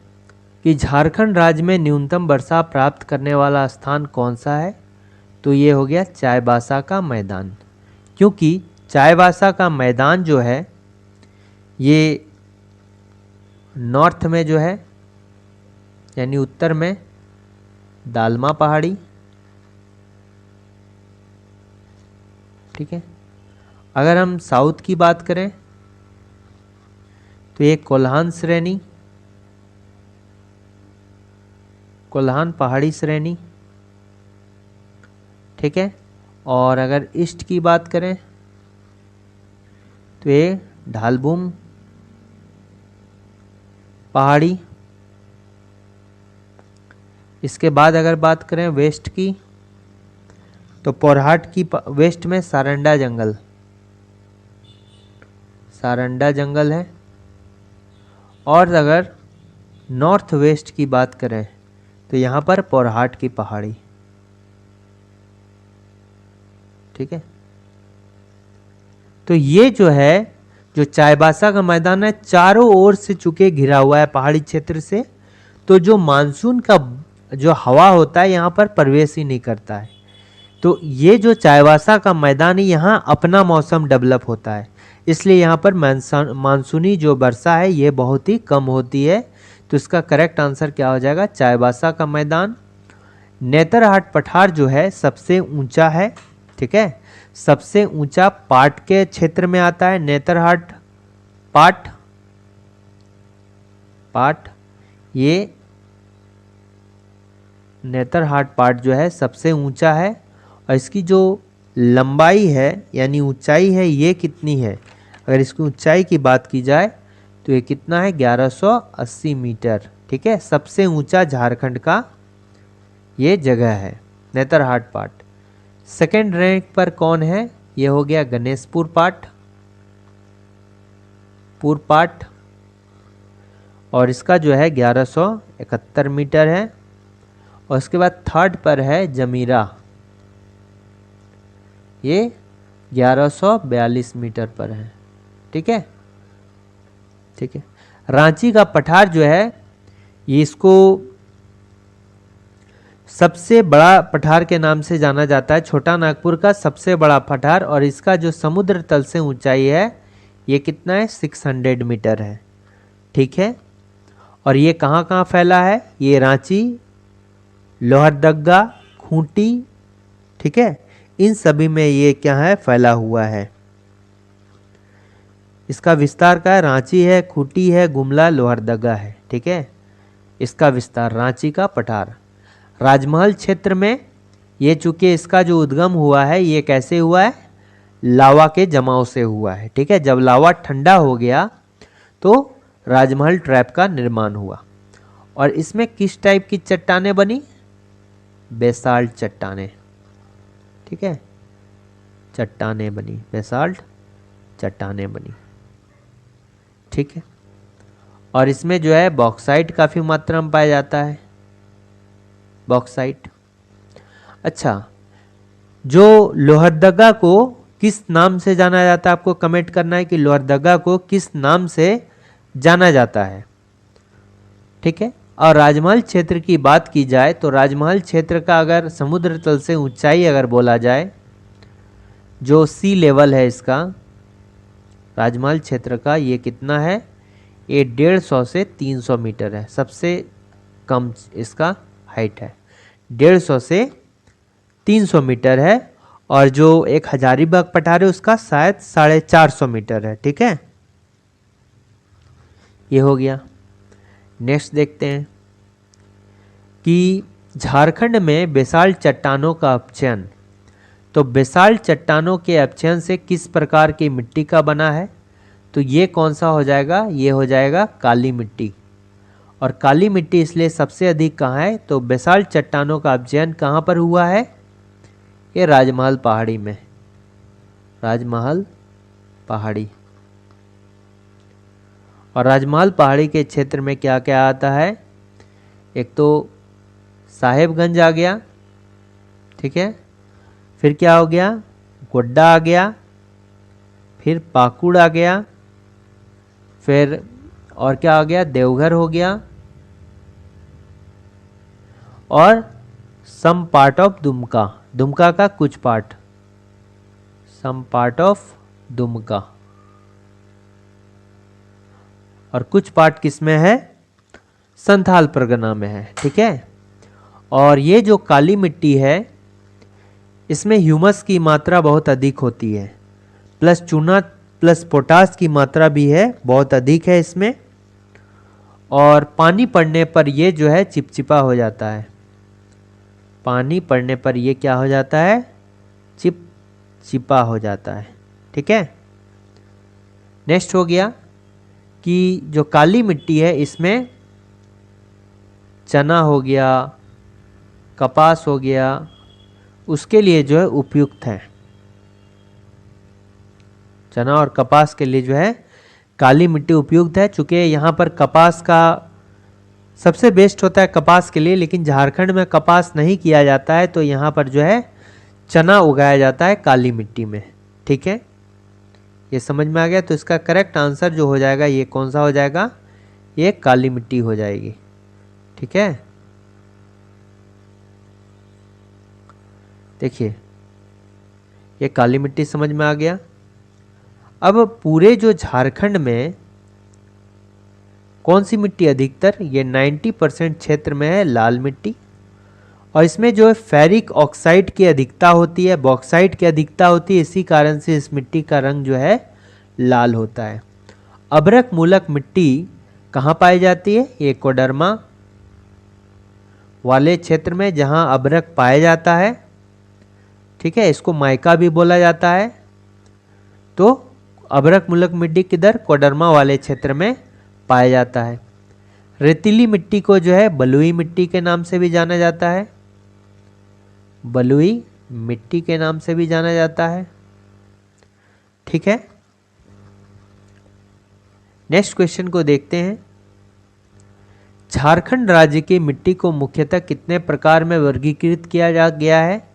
कि झारखंड राज्य में न्यूनतम वर्षा प्राप्त करने वाला स्थान कौन सा है? तो ये हो गया चाईबासा का मैदान, क्योंकि चाईबासा का मैदान जो है ये नॉर्थ में जो है, यानी उत्तर में दालमा पहाड़ी। ठीक है, अगर हम साउथ की बात करें तो ये कोल्हान श्रेणी, कोल्हान पहाड़ी श्रेणी। ठीक है, और अगर ईस्ट की बात करें तो ये ढालबुम पहाड़ी। इसके बाद अगर बात करें वेस्ट की, तो पोरहाट की वेस्ट में सारंडा जंगल, सारंडा जंगल है। और अगर नॉर्थ वेस्ट की बात करें तो यहाँ पर पोरहाट की पहाड़ी। ठीक है, तो ये जो है जो चाईबासा का मैदान है चारों ओर से चूंकि घिरा हुआ है पहाड़ी क्षेत्र से, तो जो मानसून का जो हवा होता है यहाँ पर प्रवेश ही नहीं करता है। तो ये जो चाईबासा का मैदान है यहाँ अपना मौसम डेवलप होता है, इसलिए यहाँ पर मानसूनी जो वर्षा है ये बहुत ही कम होती है। तो इसका करेक्ट आंसर क्या हो जाएगा? चाईबासा का मैदान। नेतरहाट पठार जो है सबसे ऊंचा है, ठीक है, सबसे ऊंचा पाट के क्षेत्र में आता है। नेतरहाट पाट ये नेतरहाट पाट जो है सबसे ऊंचा है, और इसकी जो लंबाई है यानी ऊंचाई है ये कितनी है? अगर इसकी ऊंचाई की बात की जाए तो ये कितना है? 1180 मीटर, ठीक है। सबसे ऊंचा झारखंड का ये जगह है नेतरहाट पाट। सेकेंड रैंक पर कौन है? ये हो गया गणेशपुर पाट, और इसका जो है 1171 मीटर है। और उसके बाद थर्ड पर है जमीरा, ये 1142 मीटर पर है, ठीक है, ठीक है। रांची का पठार जो है ये इसको सबसे बड़ा पठार के नाम से जाना जाता है, छोटा नागपुर का सबसे बड़ा पठार, और इसका जो समुद्र तल से ऊंचाई है ये कितना है? 600 मीटर है, ठीक है। और ये कहाँ कहाँ फैला है? ये रांची, लोहरदगा, खूंटी, ठीक है, इन सभी में ये क्या है? फैला हुआ है। इसका विस्तार क्या है? रांची है, खूंटी है, गुमला, लोहरदगा है, ठीक है। इसका विस्तार रांची का पठार। राजमहल क्षेत्र में ये चूंकि इसका जो उद्गम हुआ है ये कैसे हुआ है? लावा के जमाव से हुआ है, ठीक है। जब लावा ठंडा हो गया तो राजमहल ट्रैप का निर्माण हुआ। और इसमें किस टाइप की चट्टानें बनी? बेसाल्ट चट्टानें, ठीक है, चट्टानें बनी, बेसाल्ट चट्टानें बनी, ठीक है। और इसमें जो है बॉक्साइट काफ़ी मात्रा में पाया जाता है, बॉक्साइट। अच्छा, जो लोहरदगा को किस नाम से जाना जाता है? आपको कमेंट करना है कि लोहरदगा को किस नाम से जाना जाता है, ठीक है। और राजमहल क्षेत्र की बात की जाए तो राजमहल क्षेत्र का अगर समुद्र तल से ऊंचाई अगर बोला जाए, जो सी लेवल है इसका राजमहल क्षेत्र का, ये कितना है? ये 150 से 300 मीटर है, सबसे कम इसका हाइट है, 150 से 300 मीटर है। और जो एक हजारीबाग पठार है उसका शायद 450 मीटर है, ठीक है। ये हो गया। नेक्स्ट देखते हैं कि झारखंड में बेसाल्ट चट्टानों का अपचयन, तो बेसाल्ट चट्टानों के अपचयन से किस प्रकार की मिट्टी का बना है? तो ये कौन सा हो जाएगा? ये हो जाएगा काली मिट्टी। और काली मिट्टी इसलिए सबसे अधिक कहाँ है? तो बेसाल्ट चट्टानों का अपचयन कहाँ पर हुआ है? ये राजमहल पहाड़ी में, राजमहल पहाड़ी। और राजमहल पहाड़ी के क्षेत्र में क्या क्या आता है? एक तो साहेबगंज आ गया, ठीक है, फिर क्या हो गया? गोड्डा आ गया, फिर पाकुड़ आ गया, फिर और क्या आ गया? देवघर हो गया, और some part of Dumka, Dumka का कुछ part, some part of Dumka. और कुछ पार्ट किस में है? संथाल परगना में है, ठीक है। और ये जो काली मिट्टी है इसमें ह्यूमस की मात्रा बहुत अधिक होती है, प्लस चूना प्लस पोटास की मात्रा भी है, बहुत अधिक है इसमें। और पानी पड़ने पर ये जो है चिपचिपा हो जाता है, पानी पड़ने पर ये क्या हो जाता है? चिपचिपा हो जाता है, ठीक है। नेक्स्ट हो गया कि जो काली मिट्टी है इसमें चना हो गया, कपास हो गया, उसके लिए जो है उपयुक्त है। चना और कपास के लिए जो है काली मिट्टी उपयुक्त है, चूंकि यहाँ पर कपास का सबसे बेस्ट होता है कपास के लिए, लेकिन झारखंड में कपास नहीं किया जाता है, तो यहाँ पर जो है चना उगाया जाता है काली मिट्टी में, ठीक है। ये समझ में आ गया। तो इसका करेक्ट आंसर जो हो जाएगा ये कौन सा हो जाएगा, ये काली मिट्टी हो जाएगी। ठीक है, देखिए ये काली मिट्टी समझ में आ गया। अब पूरे जो झारखंड में कौन सी मिट्टी अधिकतर, ये 90% क्षेत्र में है लाल मिट्टी, और इसमें जो है फेरिक ऑक्साइड की अधिकता होती है, बॉक्साइट की अधिकता होती है, इसी कारण से इस मिट्टी का रंग जो है लाल होता है। अभ्रक मूलक मिट्टी कहाँ पाई जाती है, ये कोडरमा वाले क्षेत्र में जहाँ अभ्रक पाया जाता है। ठीक है, इसको माइका भी बोला जाता है। तो अभ्रक मूलक मिट्टी किधर, कोडरमा वाले क्षेत्र में पाया जाता है। रेतीली मिट्टी को जो है बलुई मिट्टी के नाम से भी जाना जाता है, बलुई मिट्टी के नाम से भी जाना जाता है। ठीक है, नेक्स्ट क्वेश्चन को देखते हैं। झारखंड राज्य की मिट्टी को मुख्यतः कितने प्रकार में वर्गीकृत किया गया है,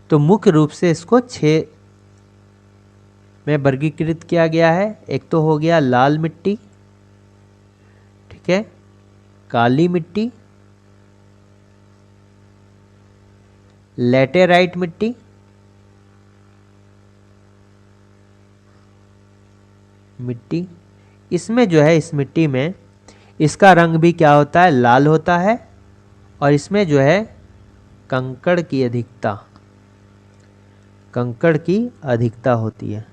तो मुख्य रूप से इसको 6 में वर्गीकृत किया गया है। एक तो हो गया लाल मिट्टी, ठीक है, काली मिट्टी, लैटेराइट मिट्टी, इसमें जो है इस मिट्टी में इसका रंग भी क्या होता है, लाल होता है, और इसमें जो है कंकड़ की अधिकता होती है।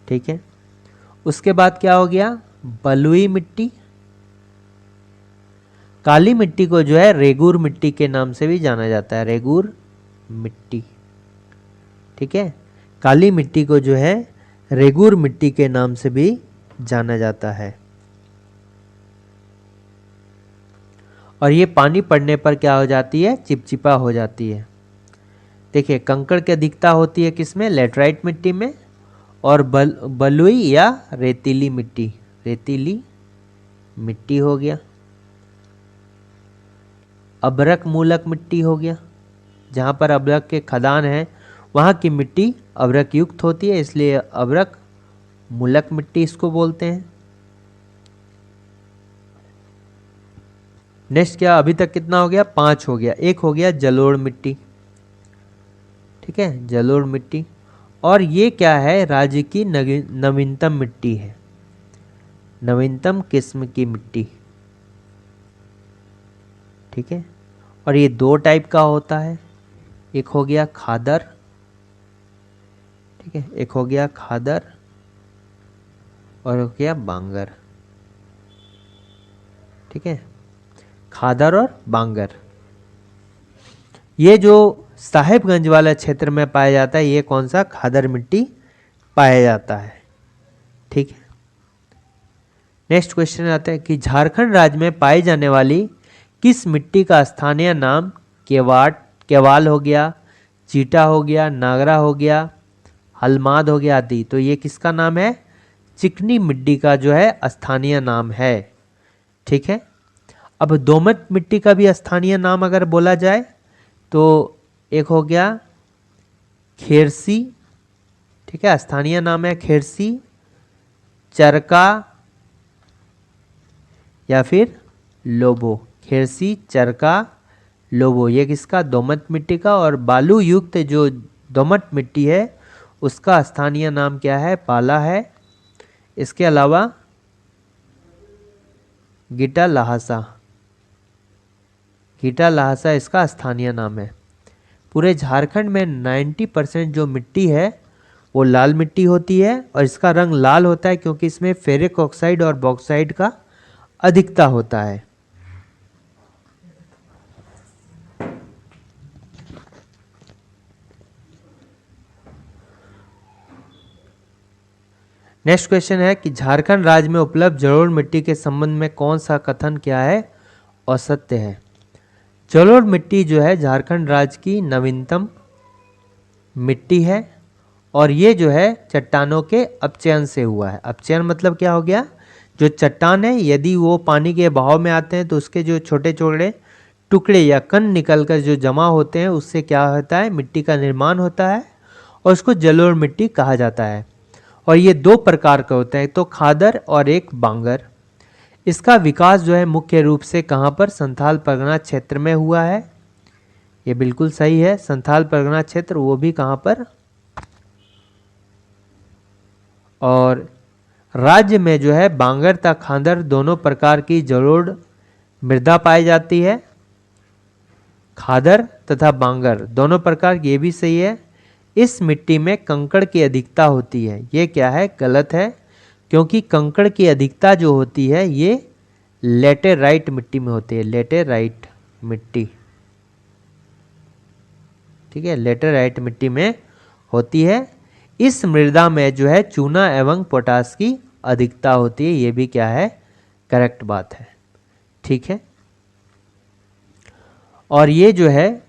ठीक है, उसके बाद क्या हो गया, बलुई मिट्टी। काली मिट्टी को जो है रेगूर मिट्टी के नाम से भी जाना जाता है, रेगूर मिट्टी। ठीक है, काली मिट्टी को जो है रेगूर मिट्टी के नाम से भी जाना जाता है। और ये पानी पड़ने पर क्या हो जाती है, चिपचिपा हो जाती है। देखिए कंकड़ की अधिकता होती है किसमें, लेटराइट मिट्टी में, और बलुई या रेतीली मिट्टी हो गया। अभ्रक मूलक मिट्टी हो गया, जहाँ पर अभ्रक के खदान हैं वहाँ की मिट्टी अभ्रक युक्त होती है, इसलिए अभ्रक मूलक मिट्टी इसको बोलते हैं। नेक्स्ट क्या, अभी तक कितना हो गया, 5 हो गया। एक हो गया जलोढ़ मिट्टी। ठीक है, जलोढ़ मिट्टी, और ये क्या है, राज्य की नवीनतम मिट्टी है, नवीनतम किस्म की मिट्टी। ठीक है, और ये 2 टाइप का होता है, एक हो गया खादर, ठीक है, एक हो गया खादर और हो गया बांगर। ठीक है, खादर और बांगर, ये जो साहेबगंज वाला क्षेत्र में पाया जाता है, ये कौन सा, खादर मिट्टी पाया जाता है। ठीक है, नेक्स्ट क्वेश्चन आता है कि झारखंड राज्य में पाई जाने वाली किस मिट्टी का स्थानीय नाम केवाल हो गया, चीटा हो गया, नागरा हो गया, हलमाद हो गया आदि। तो ये किसका नाम है, चिकनी मिट्टी का जो है स्थानीय नाम है। ठीक है, अब दोमट मिट्टी का भी स्थानीय नाम अगर बोला जाए तो एक हो गया खेरसी। ठीक है, स्थानीय नाम है खेरसी, चरका या फिर लोबो। खेरसी, चरका, लोबो, ये किसका, दोमट मिट्टी का। और बालू युक्त जो दोमट मिट्टी है उसका स्थानीय नाम क्या है, पाला है। इसके अलावा गीटा लहासा इसका स्थानीय नाम है। पूरे झारखंड में 90% जो मिट्टी है वो लाल मिट्टी होती है, और इसका रंग लाल होता है क्योंकि इसमें फेरिक ऑक्साइड और बॉक्साइड का अधिकता होता है। नेक्स्ट क्वेश्चन है कि झारखंड राज्य में उपलब्ध जलोढ़ मिट्टी के संबंध में कौन सा कथन क्या है असत्य है। जलोढ़ मिट्टी जो है झारखंड राज्य की नवीनतम मिट्टी है, और ये जो है चट्टानों के अपचयन से हुआ है। अपचयन मतलब क्या हो गया, जो चट्टान है यदि वो पानी के बहाव में आते हैं तो उसके जो छोटे छोटे टुकड़े या कण निकलकर जो जमा होते हैं उससे क्या होता है, मिट्टी का निर्माण होता है, और उसको जलोढ़ मिट्टी कहा जाता है। और ये दो प्रकार का होता है, तो खादर और एक बांगर। इसका विकास जो है मुख्य रूप से कहाँ पर, संथाल परगना क्षेत्र में हुआ है। ये बिल्कुल सही है, संथाल परगना क्षेत्र, वो भी कहाँ पर, और राज्य में जो है बांगर तथा खादर दोनों प्रकार की जलोढ़ मृदा पाई जाती है। खादर तथा बांगर दोनों प्रकार, ये भी सही है। इस मिट्टी में कंकड़ की अधिकता होती है, ये क्या है, गलत है, क्योंकि कंकड़ की अधिकता जो होती है ये लेटेराइट मिट्टी में होती है, लेटेराइट मिट्टी, ठीक है, लेटेराइट मिट्टी में होती है। इस मृदा में जो है चूना एवं पोटास की अधिकता होती है, ये भी क्या है, करेक्ट बात है, ठीक है। और ये जो है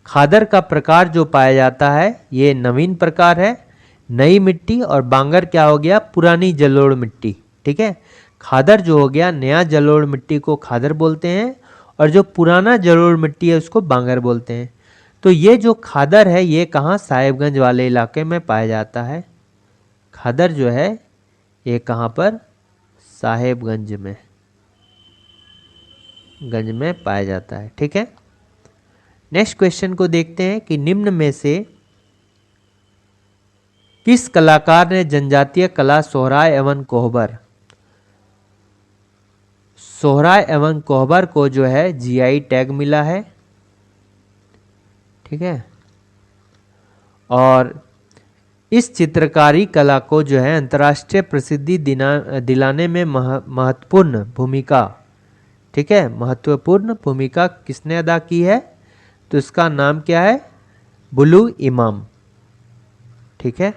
खादर का प्रकार जो पाया जाता है ये नवीन प्रकार है, नई मिट्टी, और बांगर क्या हो गया, पुरानी जलोढ़ मिट्टी, ठीक है। खादर जो हो गया नया जलोढ़ मिट्टी को खादर बोलते हैं, और जो पुराना जलोढ़ मिट्टी है उसको बांगर बोलते हैं। तो ये जो खादर है ये कहाँ, साहेबगंज वाले इलाके में पाया जाता है। खादर जो है ये कहाँ पर, साहेबगंज में पाया जाता है, ठीक है। नेक्स्ट क्वेश्चन को देखते हैं कि निम्न में से किस कलाकार ने जनजातीय कला सोहराय एवं कोहबर, सोहराय एवं कोहबर को जो है जीआई टैग मिला है, ठीक है। और इस चित्रकारी कला को जो है अंतर्राष्ट्रीय प्रसिद्धि दिलाने में महत्वपूर्ण भूमिका, ठीक है, महत्वपूर्ण भूमिका किसने अदा की है, तो इसका नाम क्या है, बुलु इमाम, ठीक है।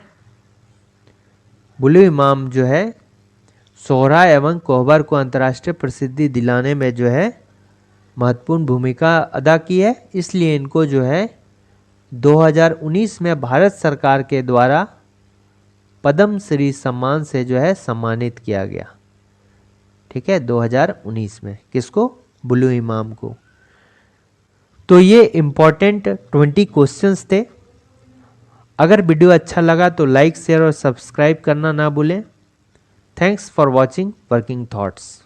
बुलु इमाम जो है सोहराय एवं कोहबर को अंतर्राष्ट्रीय प्रसिद्धि दिलाने में जो है महत्वपूर्ण भूमिका अदा की है, इसलिए इनको जो है 2019 में भारत सरकार के द्वारा पद्म श्री सम्मान से जो है सम्मानित किया गया, ठीक है, 2019 में, किसको, बुलु इमाम को। तो ये इम्पॉर्टेंट 20 क्वेश्चंस थे। अगर वीडियो अच्छा लगा तो लाइक, शेयर और सब्सक्राइब करना ना भूलें। Thanks for watching working thoughts.